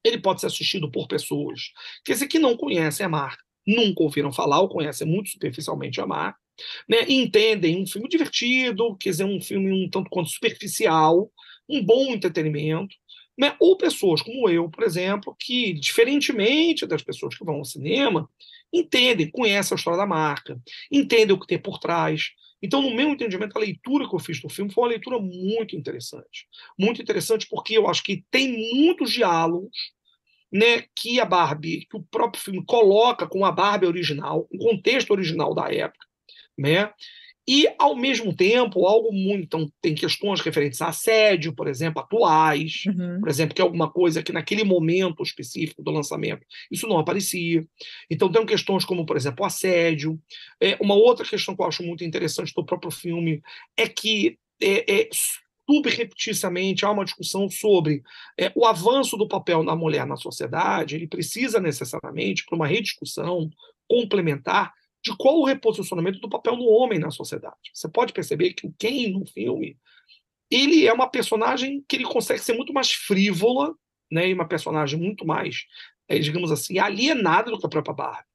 Ele pode ser assistido por pessoas que não conhecem a marca, nunca ouviram falar ou conhecem muito superficialmente a marca, né, entendem um filme divertido, quer dizer, um filme um tanto quanto superficial, um bom entretenimento, né, ou pessoas como eu, por exemplo, que, diferentemente das pessoas que vão ao cinema, entendem, conhecem a história da marca, entendem o que tem por trás. Então, no meu entendimento, a leitura que eu fiz do filme foi uma leitura muito interessante. Muito interessante porque eu acho que tem muitos diálogos, né, que a Barbie, que o próprio filme coloca com a Barbie original, o contexto original da época, né? E, ao mesmo tempo, algo muito. Então, tem questões referentes a assédio, por exemplo, atuais, por exemplo, que é alguma coisa que naquele momento específico do lançamento isso não aparecia. Então, tem questões como, por exemplo, o assédio. Uma outra questão que eu acho muito interessante do próprio filme é que subrepeticiamente há uma discussão sobre o avanço do papel da mulher na sociedade. Ele precisa necessariamente, para uma rediscussão complementar, de qual o reposicionamento do papel do homem na sociedade. Você pode perceber que o Ken, no filme, ele é uma personagem que ele consegue ser muito mais frívola, né, e uma personagem muito mais, digamos assim, alienada do que a própria Barbie.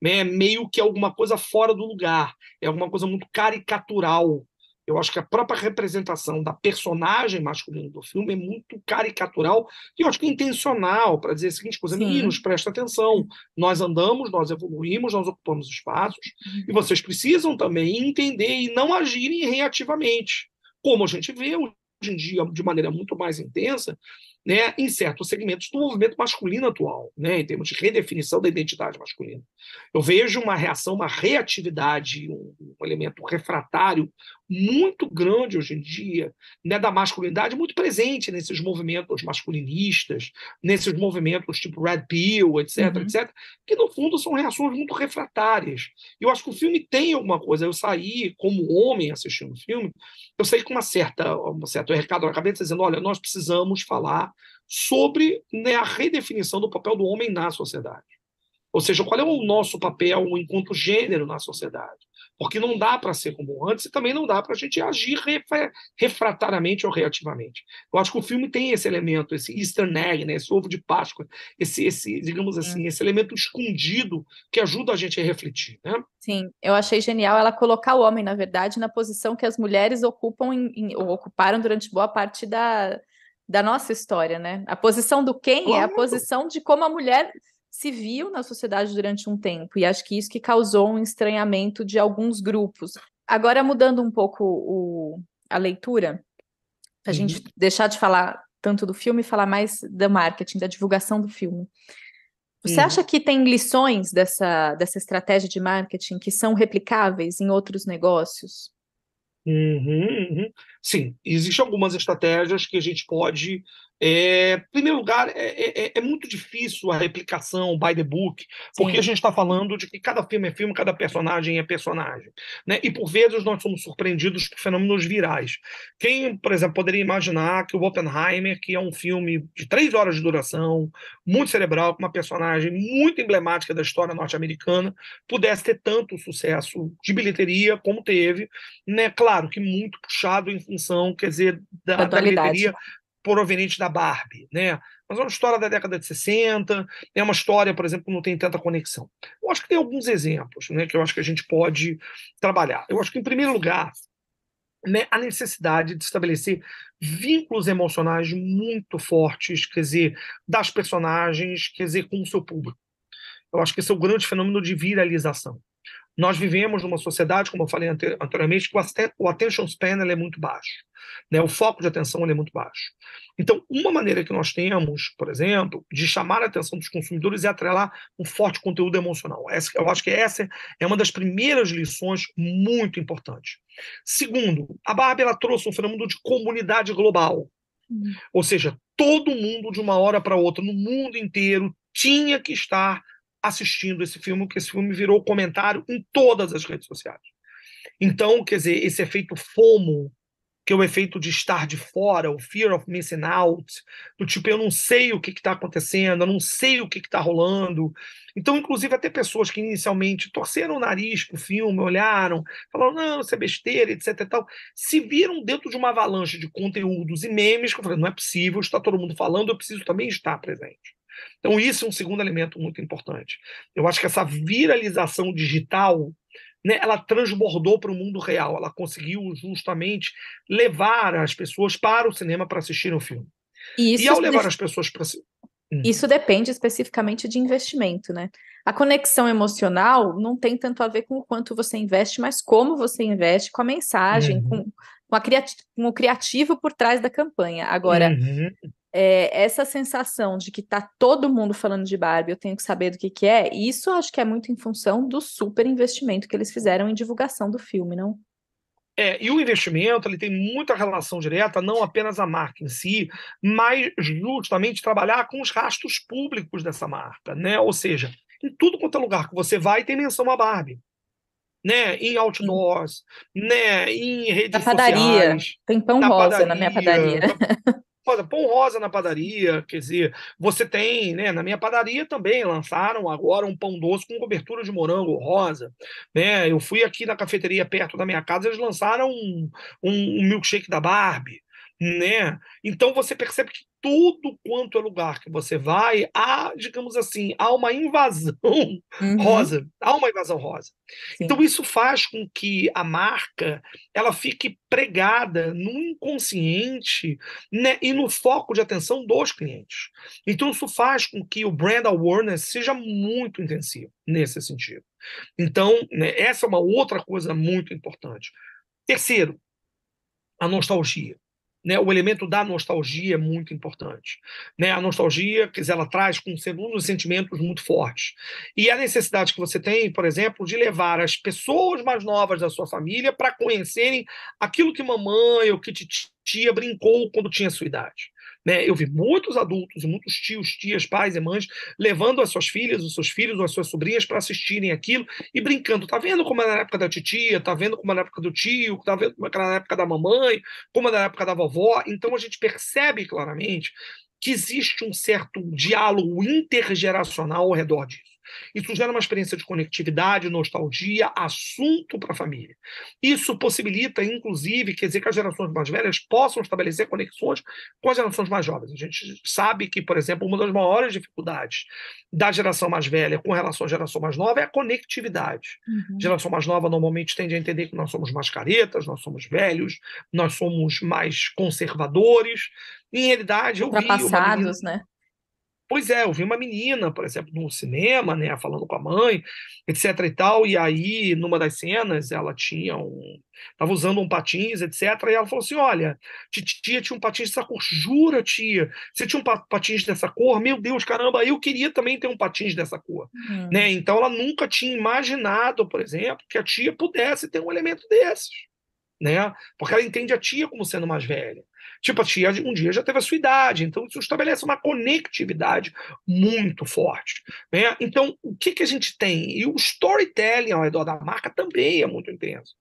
Né, meio que alguma coisa fora do lugar, é alguma coisa muito caricatural. Eu acho que a própria representação da personagem masculina do filme é muito caricatural e eu acho que é intencional para dizer a seguinte coisa: meninos, presta atenção, nós andamos, nós evoluímos, nós ocupamos espaços e vocês precisam também entender e não agirem reativamente, como a gente vê hoje em dia de maneira muito mais intensa, né, em certos segmentos do movimento masculino atual, né, em termos de redefinição da identidade masculina. Eu vejo uma reação, uma reatividade, um elemento refratário muito grande hoje em dia, né, da masculinidade, muito presente nesses movimentos masculinistas, nesses movimentos tipo Red Pill, etc, etc, que no fundo são reações muito refratárias. Eu acho que o filme tem alguma coisa. Eu saí como homem assistindo o filme, eu saí com um certo recado na cabeça dizendo: olha, nós precisamos falar sobre, né, a redefinição do papel do homem na sociedade. Ou seja, qual é o nosso papel enquanto gênero na sociedade? Porque não dá para ser como antes e também não dá para a gente agir refratariamente ou reativamente. Eu acho que o filme tem esse elemento, esse easter egg, né, esse ovo de Páscoa, esse digamos assim, esse elemento escondido que ajuda a gente a refletir. Né? Sim, eu achei genial ela colocar o homem, na verdade, na posição que as mulheres ocupam ou ocuparam durante boa parte da nossa história, né? A posição do Ken é a posição de como a mulher se viu na sociedade durante um tempo, e acho que isso que causou um estranhamento de alguns grupos. Agora, mudando um pouco a leitura, para a gente deixar de falar tanto do filme e falar mais do marketing, da divulgação do filme. Você acha que tem lições dessa estratégia de marketing que são replicáveis em outros negócios? Sim, existem algumas estratégias que a gente pode. Em primeiro lugar, é muito difícil a replicação by the book, porque a gente está falando de que cada filme é filme, cada personagem é personagem, né? E por vezes nós somos surpreendidos por fenômenos virais. Quem, por exemplo, poderia imaginar que o Oppenheimer, que é um filme de 3 horas de duração, muito cerebral, com uma personagem muito emblemática da história norte-americana, pudesse ter tanto sucesso de bilheteria como teve, né? Claro que muito puxado em função, quer dizer, da bilheteria proveniente da Barbie, né? Mas é uma história da década de 60, é uma história, por exemplo, que não tem tanta conexão. Eu acho que tem alguns exemplos, né, que eu acho que a gente pode trabalhar. Eu acho que, em primeiro lugar, né, a necessidade de estabelecer vínculos emocionais muito fortes, quer dizer, das personagens, quer dizer, com o seu público. Eu acho que esse é o grande fenômeno de viralização. Nós vivemos numa sociedade, como eu falei anteriormente, que o attention span é muito baixo, né? O foco de atenção é muito baixo. Então, uma maneira que nós temos, por exemplo, de chamar a atenção dos consumidores é atrelar um forte conteúdo emocional. Eu acho que essa é uma das primeiras lições muito importantes. Segundo, a Barbie ela trouxe um fenômeno de comunidade global. Ou seja, todo mundo, de uma hora para outra, no mundo inteiro, tinha que estar assistindo esse filme, porque esse filme virou comentário em todas as redes sociais. Então, quer dizer, esse efeito FOMO, que é o efeito de estar de fora, o fear of missing out, do tipo, eu não sei o que está acontecendo, eu não sei o que está rolando. Então, inclusive, até pessoas que inicialmente torceram o nariz para o filme, olharam, falaram, não, isso é besteira, etc. E tal, se viram dentro de uma avalanche de conteúdos e memes, que eu falei, não é possível, está todo mundo falando, eu preciso também estar presente. Então, isso é um segundo elemento muito importante. Eu acho que essa viralização digital, né, ela transbordou para o mundo real, ela conseguiu justamente levar as pessoas para o cinema para assistir o filme. E ao levar as pessoas para... Isso depende especificamente de investimento, né? A conexão emocional não tem tanto a ver com o quanto você investe, mas como você investe, com a mensagem, com o criativo por trás da campanha. Agora, essa sensação de que tá todo mundo falando de Barbie, eu tenho que saber do que é, isso acho que é muito em função do super investimento que eles fizeram em divulgação do filme, não? E o investimento ele tem muita relação direta, não apenas a marca em si, mas justamente trabalhar com os rastros públicos dessa marca, né? Ou seja, em tudo quanto é lugar que você vai, tem menção a Barbie. Né, em outdoors, né, em redes sociais. Tem pão rosa na minha padaria. Pão rosa na padaria, quer dizer, você tem, né, na minha padaria também lançaram agora um pão doce com cobertura de morango rosa, né, eu fui aqui na cafeteria perto da minha casa, eles lançaram um milkshake da Barbie, né, então você percebe que tudo quanto é lugar que você vai, há, digamos assim, há uma invasão rosa, há uma invasão rosa. Sim. Então isso faz com que a marca ela fique pregada no inconsciente, né, e no foco de atenção dos clientes. Então isso faz com que o brand awareness seja muito intensivo nesse sentido. Então, né, essa é uma outra coisa muito importante. Terceiro, a nostalgia. Né, o elemento da nostalgia é muito importante. Né, a nostalgia, quer dizer, ela traz com segundos sentimentos muito fortes. E a necessidade que você tem, por exemplo, de levar as pessoas mais novas da sua família para conhecerem aquilo que mamãe ou que tia brincou quando tinha sua idade. Né, eu vi muitos adultos, muitos tios, tias, pais e mães levando as suas filhas, os seus filhos ou as suas sobrinhas para assistirem aquilo e brincando. Tá vendo como era na época da titia? Tá vendo como era na época do tio? Tá vendo como era na época da mamãe? Como era na época da vovó? Então a gente percebe claramente que existe um certo diálogo intergeracional ao redor disso. Isso gera uma experiência de conectividade, nostalgia, assunto para a família. Isso possibilita, inclusive, quer dizer, que as gerações mais velhas possam estabelecer conexões com as gerações mais jovens. A gente sabe que, por exemplo, uma das maiores dificuldades da geração mais velha com relação à geração mais nova é a conectividade. A geração mais nova normalmente tende a entender que nós somos mais caretas, nós somos velhos, nós somos mais conservadores. Em realidade, ultrapassados, né? Pois é, eu vi uma menina, por exemplo, no cinema, né, falando com a mãe, etc e tal, e aí, numa das cenas, ela estava usando um patins, etc, e ela falou assim, olha, tia tinha um patins dessa cor, jura, tia? Você tinha um patins dessa cor? Meu Deus, caramba, eu queria também ter um patins dessa cor, né? Então, ela nunca tinha imaginado, por exemplo, que a tia pudesse ter um elemento desses, né? Porque ela entende a tia como sendo mais velha. Tipo, a tia um dia já teve a sua idade, então isso estabelece uma conectividade muito forte, né? Então, o que a gente tem? E o storytelling ao redor da marca também é muito intenso,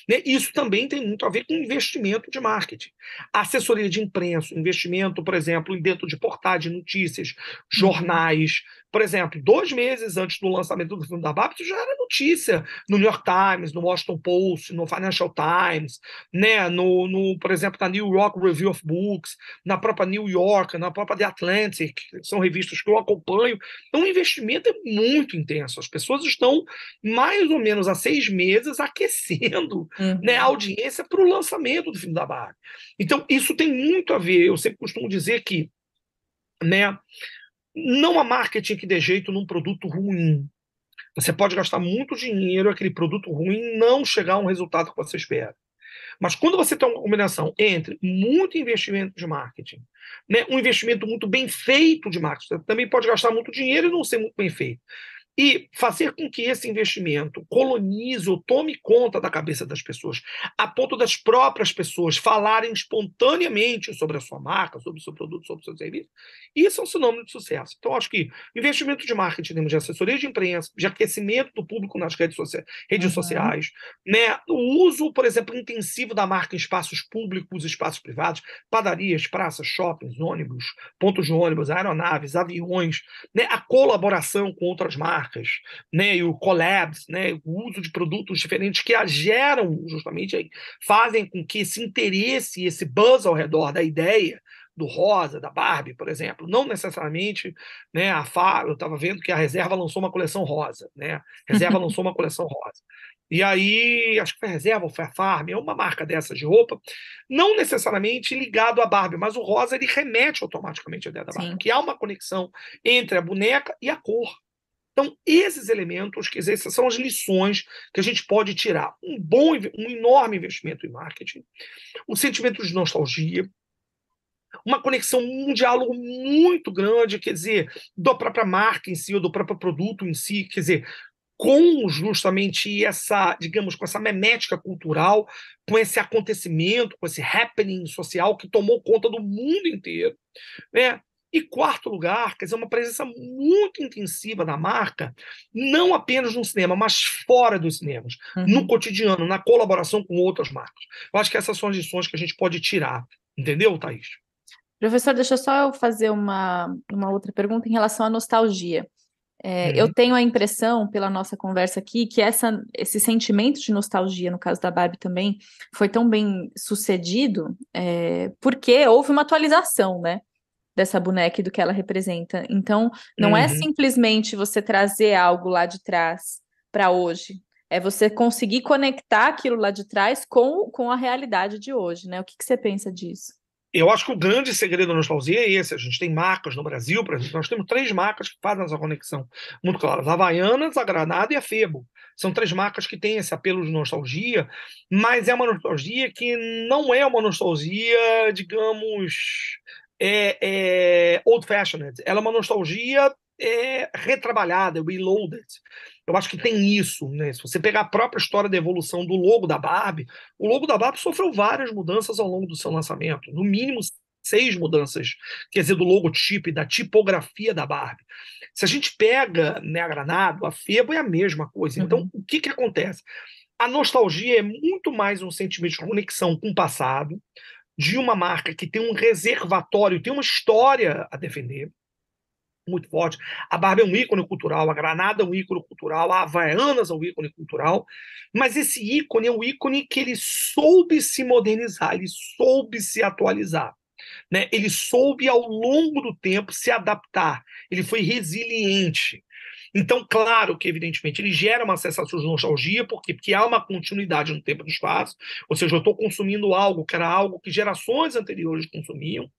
né? Isso também tem muito a ver com investimento de marketing. A assessoria de imprensa, investimento, por exemplo, dentro de portais de notícias, jornais. Por exemplo, 2 meses antes do lançamento do filme da Barbie, isso já era notícia no New York Times, no Washington Post, no Financial Times, né? Por exemplo, na New York Review of Books, na própria New York, na própria The Atlantic, que são revistas que eu acompanho. Então, o investimento é muito intenso. As pessoas estão mais ou menos há 6 meses aquecendo, né, a audiência para o lançamento do filme da Barbie. Então, isso tem muito a ver. Eu sempre costumo dizer que, né, não há marketing que dê jeito num produto ruim. Você pode gastar muito dinheiro, aquele produto ruim não chegar a um resultado que você espera. Mas quando você tem uma combinação entre muito investimento de marketing, né, um investimento muito bem feito de marketing, você também pode gastar muito dinheiro e não ser muito bem feito, e fazer com que esse investimento colonize ou tome conta da cabeça das pessoas, a ponto das próprias pessoas falarem espontaneamente sobre a sua marca, sobre o seu produto, sobre o seu serviço, isso é um sinônimo de sucesso. Então, acho que investimento de marketing, de assessoria de imprensa, de aquecimento do público nas redes sociais, né? O uso, por exemplo, intensivo da marca em espaços públicos, espaços privados, padarias, praças, shoppings, ônibus, pontos de ônibus, aeronaves, aviões, né? A colaboração com outras marcas, né, e o collabs, né, o uso de produtos diferentes que geram, justamente, fazem com que esse interesse, esse buzz ao redor da ideia do rosa, da Barbie, por exemplo, não necessariamente, né, eu estava vendo que a Reserva lançou uma coleção rosa, né, a Reserva lançou uma coleção rosa. E aí, acho que foi a Reserva ou foi a Farm, é uma marca dessas de roupa, não necessariamente ligado à Barbie, mas o rosa ele remete automaticamente à ideia da Barbie, que há uma conexão entre a boneca e a cor. Então, esses elementos, quer dizer, essas são as lições que a gente pode tirar. Um enorme investimento em marketing, um sentimento de nostalgia, uma conexão, um diálogo muito grande, quer dizer, da própria marca em si, ou do próprio produto em si, quer dizer, com justamente essa, digamos, com essa memética cultural, com esse acontecimento, com esse happening social que tomou conta do mundo inteiro, né? E quarto lugar, quer dizer, uma presença muito intensiva da marca, não apenas no cinema, mas fora dos cinemas, no cotidiano, na colaboração com outras marcas. Eu acho que essas são as lições que a gente pode tirar. Entendeu, Thaís? Professor, deixa só eu fazer uma outra pergunta em relação à nostalgia. Eu tenho a impressão, pela nossa conversa aqui, que esse sentimento de nostalgia, no caso da Barbie também, foi tão bem sucedido, porque houve uma atualização, né, dessa boneca e do que ela representa. Então, não é simplesmente você trazer algo lá de trás para hoje, é você conseguir conectar aquilo lá de trás com a realidade de hoje, né? O que você pensa disso? Eu acho que o grande segredo da nostalgia é esse. A gente tem marcas no Brasil, por exemplo, nós temos 3 marcas que fazem essa conexão muito clara: a Havaianas, a Granada e a Febo. São 3 marcas que têm esse apelo de nostalgia, mas é uma nostalgia que não é uma nostalgia, digamos, old-fashioned. Ela é uma nostalgia retrabalhada, reloaded. Eu acho que tem isso, né? Se você pegar a própria história da evolução do logo da Barbie, o logo da Barbie sofreu várias mudanças ao longo do seu lançamento, no mínimo 6 mudanças, quer dizer, do logotipo e da tipografia da Barbie. Se a gente pega, né, a Granado, a Febo é a mesma coisa. Então, o que acontece? A nostalgia é muito mais um sentimento de conexão com o passado, de uma marca que tem um reservatório, tem uma história a defender, muito forte. A Barbie é um ícone cultural, a Granada é um ícone cultural, a Havaianas é um ícone cultural, mas esse ícone é um ícone que ele soube se modernizar, ele soube se atualizar, né? Ele soube, ao longo do tempo, se adaptar, ele foi resiliente. Então, claro que, evidentemente, ele gera uma sensação de nostalgia, por quê? Porque há uma continuidade no tempo e no espaço, ou seja, eu estou consumindo algo que era algo que gerações anteriores consumiam,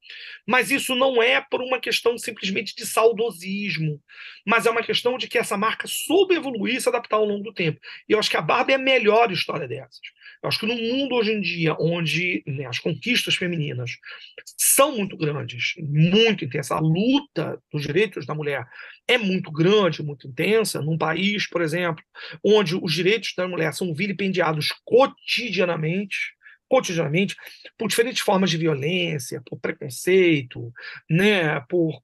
mas isso não é por uma questão simplesmente de saudosismo, mas é uma questão de que essa marca soube evoluir e se adaptar ao longo do tempo. E eu acho que a Barbie é a melhor história dessas. Eu acho que no mundo hoje em dia, onde, né, as conquistas femininas são muito grandes, muito intensa, a luta dos direitos da mulher é muito grande, muito intensa, num país, por exemplo, onde os direitos da mulher são vilipendiados cotidianamente, por diferentes formas de violência, por preconceito, né, por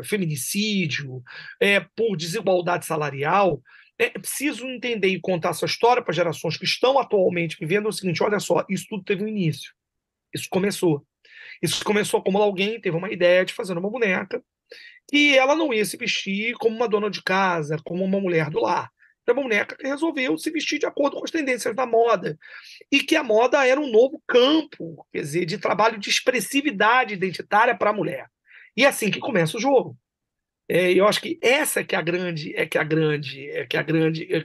feminicídio, por desigualdade salarial. É preciso entender e contar essa história para gerações que estão atualmente vivendo o seguinte: olha só, isso tudo teve um início, isso começou. Isso começou como alguém teve uma ideia de fazer uma boneca que ela não ia se vestir como uma dona de casa, como uma mulher do lar. Era uma boneca que resolveu se vestir de acordo com as tendências da moda. E que a moda era um novo campo, quer dizer, de trabalho de expressividade identitária para a mulher. E é assim que começa o jogo. Eu acho que essa que é a grande, que é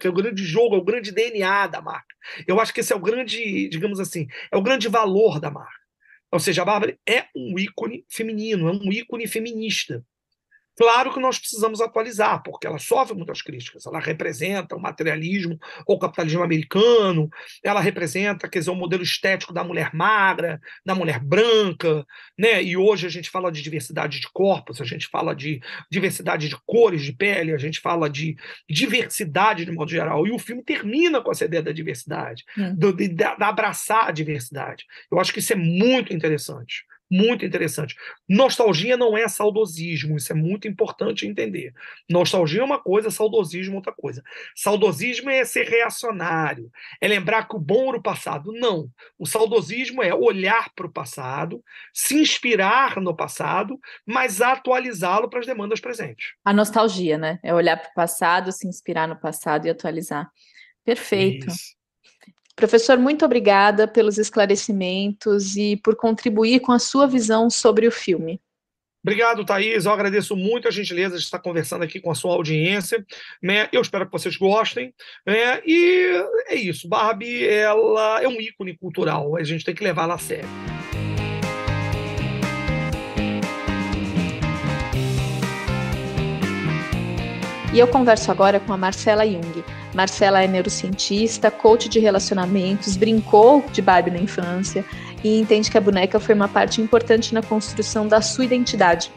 o grande jogo, é o grande DNA da marca. Eu acho que esse é o grande, digamos assim, é o grande valor da marca. Ou seja, a Bárbara é um ícone feminino, é um ícone feminista. Claro que nós precisamos atualizar, porque ela sofre muitas críticas. Ela representa o materialismo ou o capitalismo americano, ela representa, quer dizer, o modelo estético da mulher magra, da mulher branca, né? E hoje a gente fala de diversidade de corpos, a gente fala de diversidade de cores de pele, a gente fala de diversidade de modo geral. E o filme termina com essa ideia da diversidade, de abraçar a diversidade. Eu acho que isso é muito interessante. Muito interessante. Nostalgia não é saudosismo, isso é muito importante entender. Nostalgia é uma coisa, saudosismo é outra coisa. Saudosismo é ser reacionário, é lembrar que o bom era o passado. Não. O saudosismo é olhar para o passado, se inspirar no passado, mas atualizá-lo para as demandas presentes. A nostalgia, né? É olhar para o passado, se inspirar no passado e atualizar. Perfeito. Isso. Professor, muito obrigada pelos esclarecimentos e por contribuir com a sua visão sobre o filme. Obrigado, Thaís. Eu agradeço muito a gentileza de estar conversando aqui com a sua audiência, né? Eu espero que vocês gostem, né? E é isso. Barbie, ela é um ícone cultural. A gente tem que levá-la a sério. E eu converso agora com a Marcela Jung. Marcela é neurocientista, coach de relacionamentos, brincou de Barbie na infância e entende que a boneca foi uma parte importante na construção da sua identidade.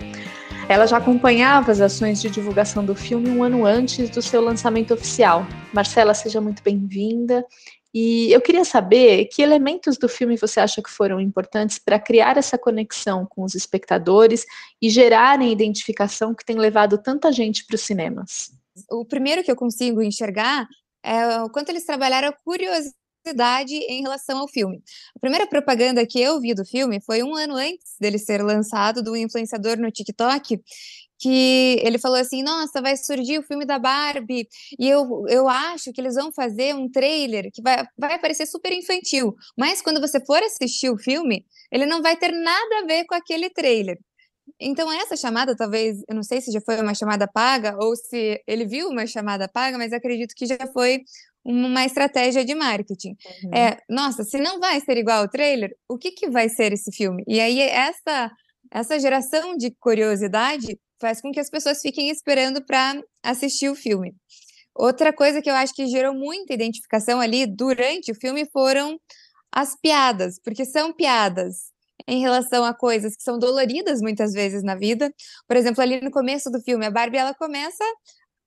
Ela já acompanhava as ações de divulgação do filme um ano antes do seu lançamento oficial. Marcela, seja muito bem-vinda. E eu queria saber que elementos do filme você acha que foram importantes para criar essa conexão com os espectadores e gerarem identificação que tem levado tanta gente para os cinemas. O primeiro que eu consigo enxergar é o quanto eles trabalharam a curiosidade em relação ao filme. A primeira propaganda que eu vi do filme foi um ano antes dele ser lançado, do influenciador no TikTok, que ele falou assim: nossa, vai surgir o filme da Barbie, e eu acho que eles vão fazer um trailer que vai parecer super infantil, mas quando você for assistir o filme, ele não vai ter nada a ver com aquele trailer. Então essa chamada, talvez, eu não sei se já foi uma chamada paga ou se ele viu uma chamada paga, mas acredito que já foi uma estratégia de marketing. Nossa, se não vai ser igual ao trailer, o que vai ser esse filme? E aí essa geração de curiosidade faz com que as pessoas fiquem esperando para assistir o filme. Outra coisa que eu acho que gerou muita identificação ali durante o filme foram as piadas, porque são piadas em relação a coisas que são doloridas muitas vezes na vida. Por exemplo, ali no começo do filme, a Barbie ela começa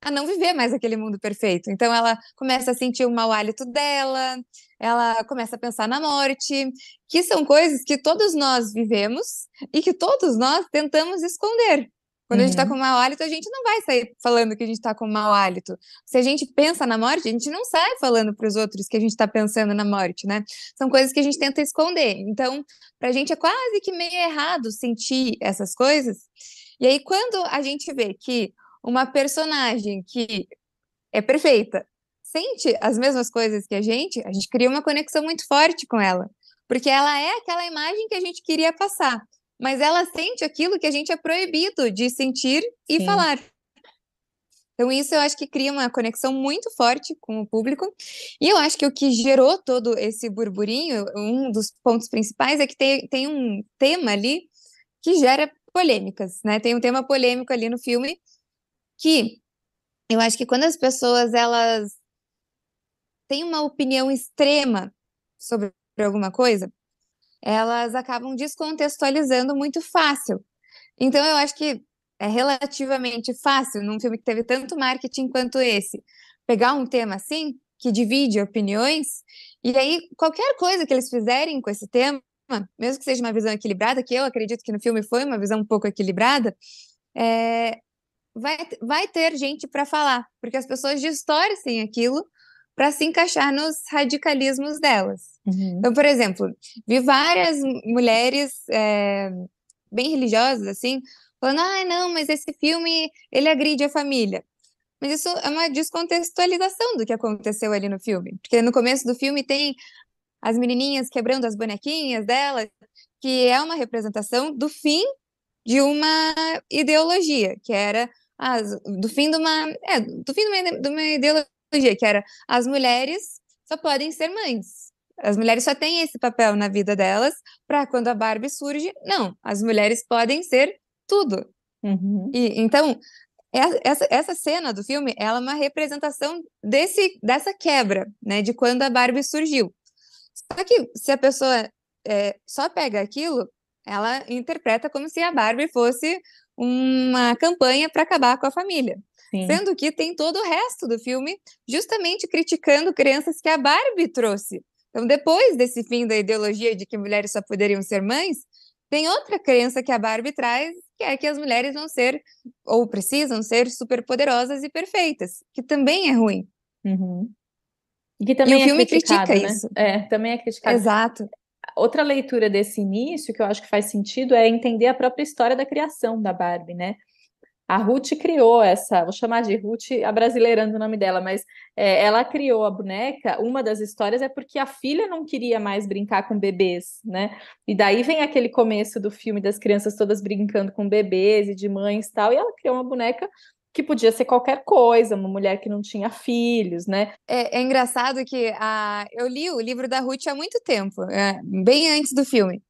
a não viver mais aquele mundo perfeito. Então ela começa a sentir o mau hálito dela, ela começa a pensar na morte, que são coisas que todos nós vivemos e que todos nós tentamos esconder. Quando a gente está com mau hálito, a gente não vai sair falando que a gente está com mau hálito. Se a gente pensa na morte, a gente não sai falando para os outros que a gente está pensando na morte, né? São coisas que a gente tenta esconder. Então, para a gente é quase que meio errado sentir essas coisas. E aí, quando a gente vê que uma personagem que é perfeita sente as mesmas coisas que a gente cria uma conexão muito forte com ela. Porque ela é aquela imagem que a gente queria passar. Mas ela sente aquilo que a gente é proibido de sentir e falar. Então, isso eu acho que cria uma conexão muito forte com o público. E eu acho que o que gerou todo esse burburinho, um dos pontos principais, é que tem um tema ali que gera polêmicas, né? Tem um tema polêmico ali no filme que eu acho que quando as pessoas elas têm uma opinião extrema sobre alguma coisa, elas acabam descontextualizando muito fácil. Então, eu acho que é relativamente fácil, num filme que teve tanto marketing quanto esse, pegar um tema assim, que divide opiniões, e aí qualquer coisa que eles fizerem com esse tema, mesmo que seja uma visão equilibrada, que eu acredito que no filme foi uma visão um pouco equilibrada, é, vai ter gente para falar, porque as pessoas distorcem aquilo para se encaixar nos radicalismos delas. Uhum. Então, por exemplo, vi várias mulheres bem religiosas, assim, falando, não, mas esse filme, ele agride a família. Mas isso é uma descontextualização do que aconteceu ali no filme. Porque no começo do filme tem as menininhas quebrando as bonequinhas dela, que é uma representação do fim de uma ideologia, que era do fim de uma ideologia, que era as mulheres só podem ser mães. As mulheres só têm esse papel na vida delas, para quando a Barbie surge, não, as mulheres podem ser tudo. Uhum. E então, essa cena do filme, ela é uma representação dessa quebra, né, de quando a Barbie surgiu. Só que se a pessoa só pega aquilo, ela interpreta como se a Barbie fosse uma campanha para acabar com a família. Sim. Sendo que tem todo o resto do filme justamente criticando crianças que a Barbie trouxe. Então, depois desse fim da ideologia de que mulheres só poderiam ser mães, tem outra crença que a Barbie traz, que é que as mulheres vão ser, ou precisam ser, superpoderosas e perfeitas, que também é ruim. Uhum. E que E também o filme critica criticado, né? isso. Também é criticado. Exato. Outra leitura desse início, que eu acho que faz sentido, é entender a própria história da criação da Barbie, né? A Ruth criou vou chamar de Ruth, abrasileirando o nome dela, mas ela criou a boneca. Uma das histórias é porque a filha não queria mais brincar com bebês, né? E daí vem aquele começo do filme das crianças todas brincando com bebês e de mães e tal, e ela criou uma boneca que podia ser qualquer coisa, uma mulher que não tinha filhos, né? É engraçado que eu li o livro da Ruth há muito tempo, bem antes do filme.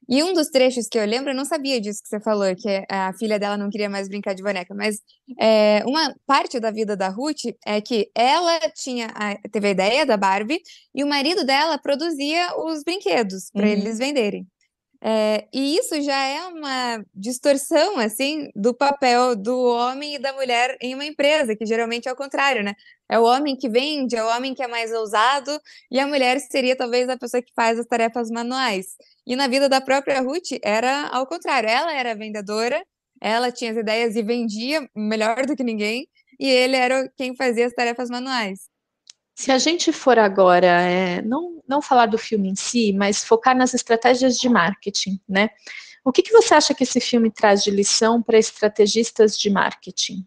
E um dos trechos que eu lembro, eu não sabia disso que você falou, que a filha dela não queria mais brincar de boneca, mas uma parte da vida da Ruth é que ela teve a ideia da Barbie e o marido dela produzia os brinquedos para eles venderem. E isso já é uma distorção, assim, do papel do homem e da mulher em uma empresa, que geralmente é o contrário, né? É o homem que vende, é o homem que é mais ousado, e a mulher seria talvez a pessoa que faz as tarefas manuais. E na vida da própria Ruth era ao contrário, ela era a vendedora, ela tinha as ideias e vendia melhor do que ninguém, e ele era quem fazia as tarefas manuais. Se a gente for agora, não falar do filme em si, mas focar nas estratégias de marketing, né? O que você acha que esse filme traz de lição para estrategistas de marketing?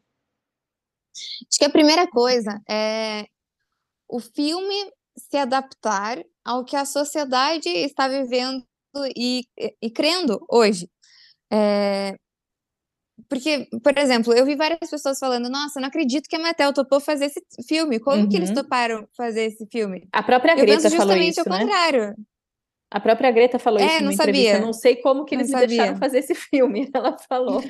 Acho que a primeira coisa é o filme se adaptar ao que a sociedade está vivendo e crendo hoje. Porque, por exemplo, eu vi várias pessoas falando, nossa, não acredito que a Mattel topou fazer esse filme. Como que eles toparam fazer esse filme? A própria Eu Greta penso falou justamente isso, ao né? contrário. A própria Greta falou isso Não numa entrevista. Eu sabia. não sei como que eles Não me deixaram sabia. fazer esse filme, ela falou.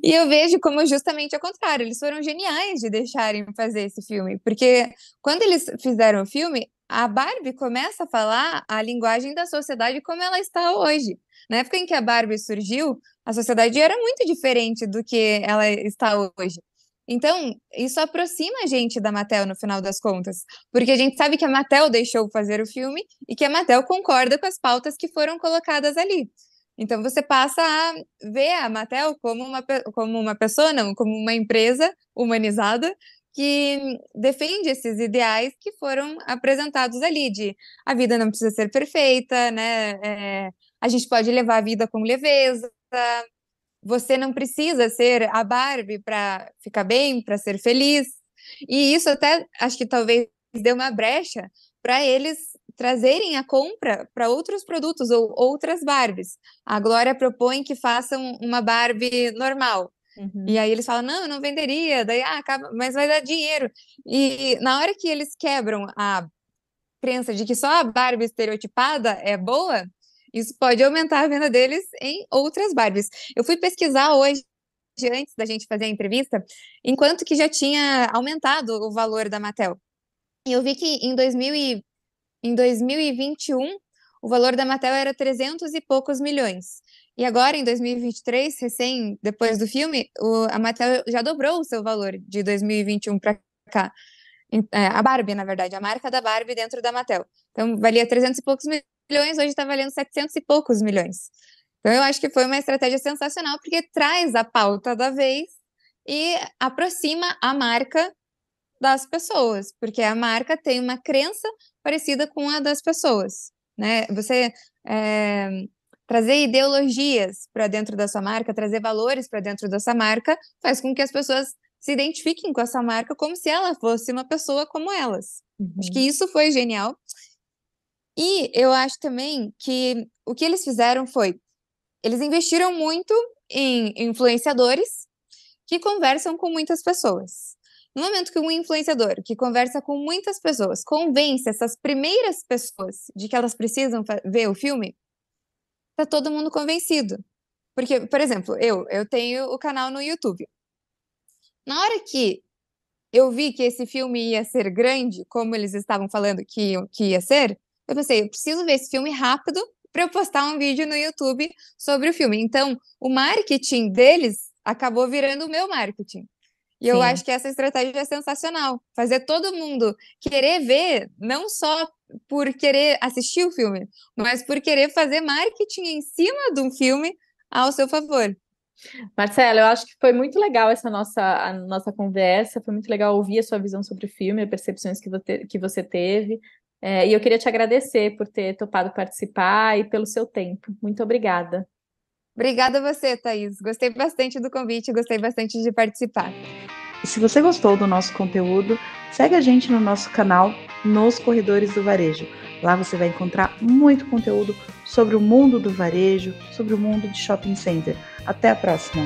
E eu vejo como justamente ao contrário. Eles foram geniais de deixarem fazer esse filme. Porque quando eles fizeram o filme, a Barbie começa a falar a linguagem da sociedade como ela está hoje. Na época em que a Barbie surgiu, a sociedade era muito diferente do que ela está hoje. Então, isso aproxima a gente da Mattel no final das contas, porque a gente sabe que a Mattel deixou fazer o filme e que a Mattel concorda com as pautas que foram colocadas ali. Então, você passa a ver a Mattel como uma pessoa, não, como uma empresa humanizada que defende esses ideais que foram apresentados ali, de a vida não precisa ser perfeita, né? A gente pode levar a vida com leveza, você não precisa ser a Barbie para ficar bem, para ser feliz. E isso até, acho que talvez dê uma brecha para eles trazerem a compra para outros produtos ou outras Barbies. A Glória propõe que façam uma Barbie normal. E aí eles falam, não, eu não venderia, daí acaba, mas vai dar dinheiro. E na hora que eles quebram a crença de que só a Barbie estereotipada é boa, isso pode aumentar a venda deles em outras Barbies. Eu fui pesquisar hoje, antes da gente fazer a entrevista, enquanto que já tinha aumentado o valor da Mattel. E eu vi que em 2021, o valor da Mattel era 300 e poucos milhões. E agora, em 2023, depois do filme, a Mattel já dobrou o seu valor de 2021 para cá. A Barbie, na verdade, a marca da Barbie dentro da Mattel. Então, valia 300 e poucos milhões, hoje está valendo 700 e poucos milhões. Então, eu acho que foi uma estratégia sensacional, porque traz a pauta da vez e aproxima a marca das pessoas, porque a marca tem uma crença parecida com a das pessoas, né? Você trazer ideologias para dentro da sua marca, trazer valores para dentro dessa marca, faz com que as pessoas se identifiquem com essa marca como se ela fosse uma pessoa como elas. Acho que isso foi genial. E eu acho também que o que eles fizeram foi, eles investiram muito em influenciadores que conversam com muitas pessoas. No momento que um influenciador que conversa com muitas pessoas convence essas primeiras pessoas de que elas precisam ver o filme, tá todo mundo convencido. Porque, por exemplo, eu tenho o canal no YouTube. Na hora que eu vi que esse filme ia ser grande, como eles estavam falando que ia ser, eu pensei, eu preciso ver esse filme rápido para eu postar um vídeo no YouTube sobre o filme. Então, o marketing deles acabou virando o meu marketing. E eu acho que essa estratégia é sensacional. Fazer todo mundo querer ver, não só por querer assistir o filme, mas por querer fazer marketing em cima de um filme ao seu favor. Marcela, eu acho que foi muito legal a nossa conversa, foi muito legal ouvir a sua visão sobre o filme, as percepções que você teve, e eu queria te agradecer por ter topado participar e pelo seu tempo. Muito obrigada. Obrigada a você, Thaís. Gostei bastante do convite, gostei bastante de participar. E se você gostou do nosso conteúdo, segue a gente no nosso canal Nos Corredores do Varejo. Lá você vai encontrar muito conteúdo sobre o mundo do varejo, sobre o mundo de shopping center. Até a próxima!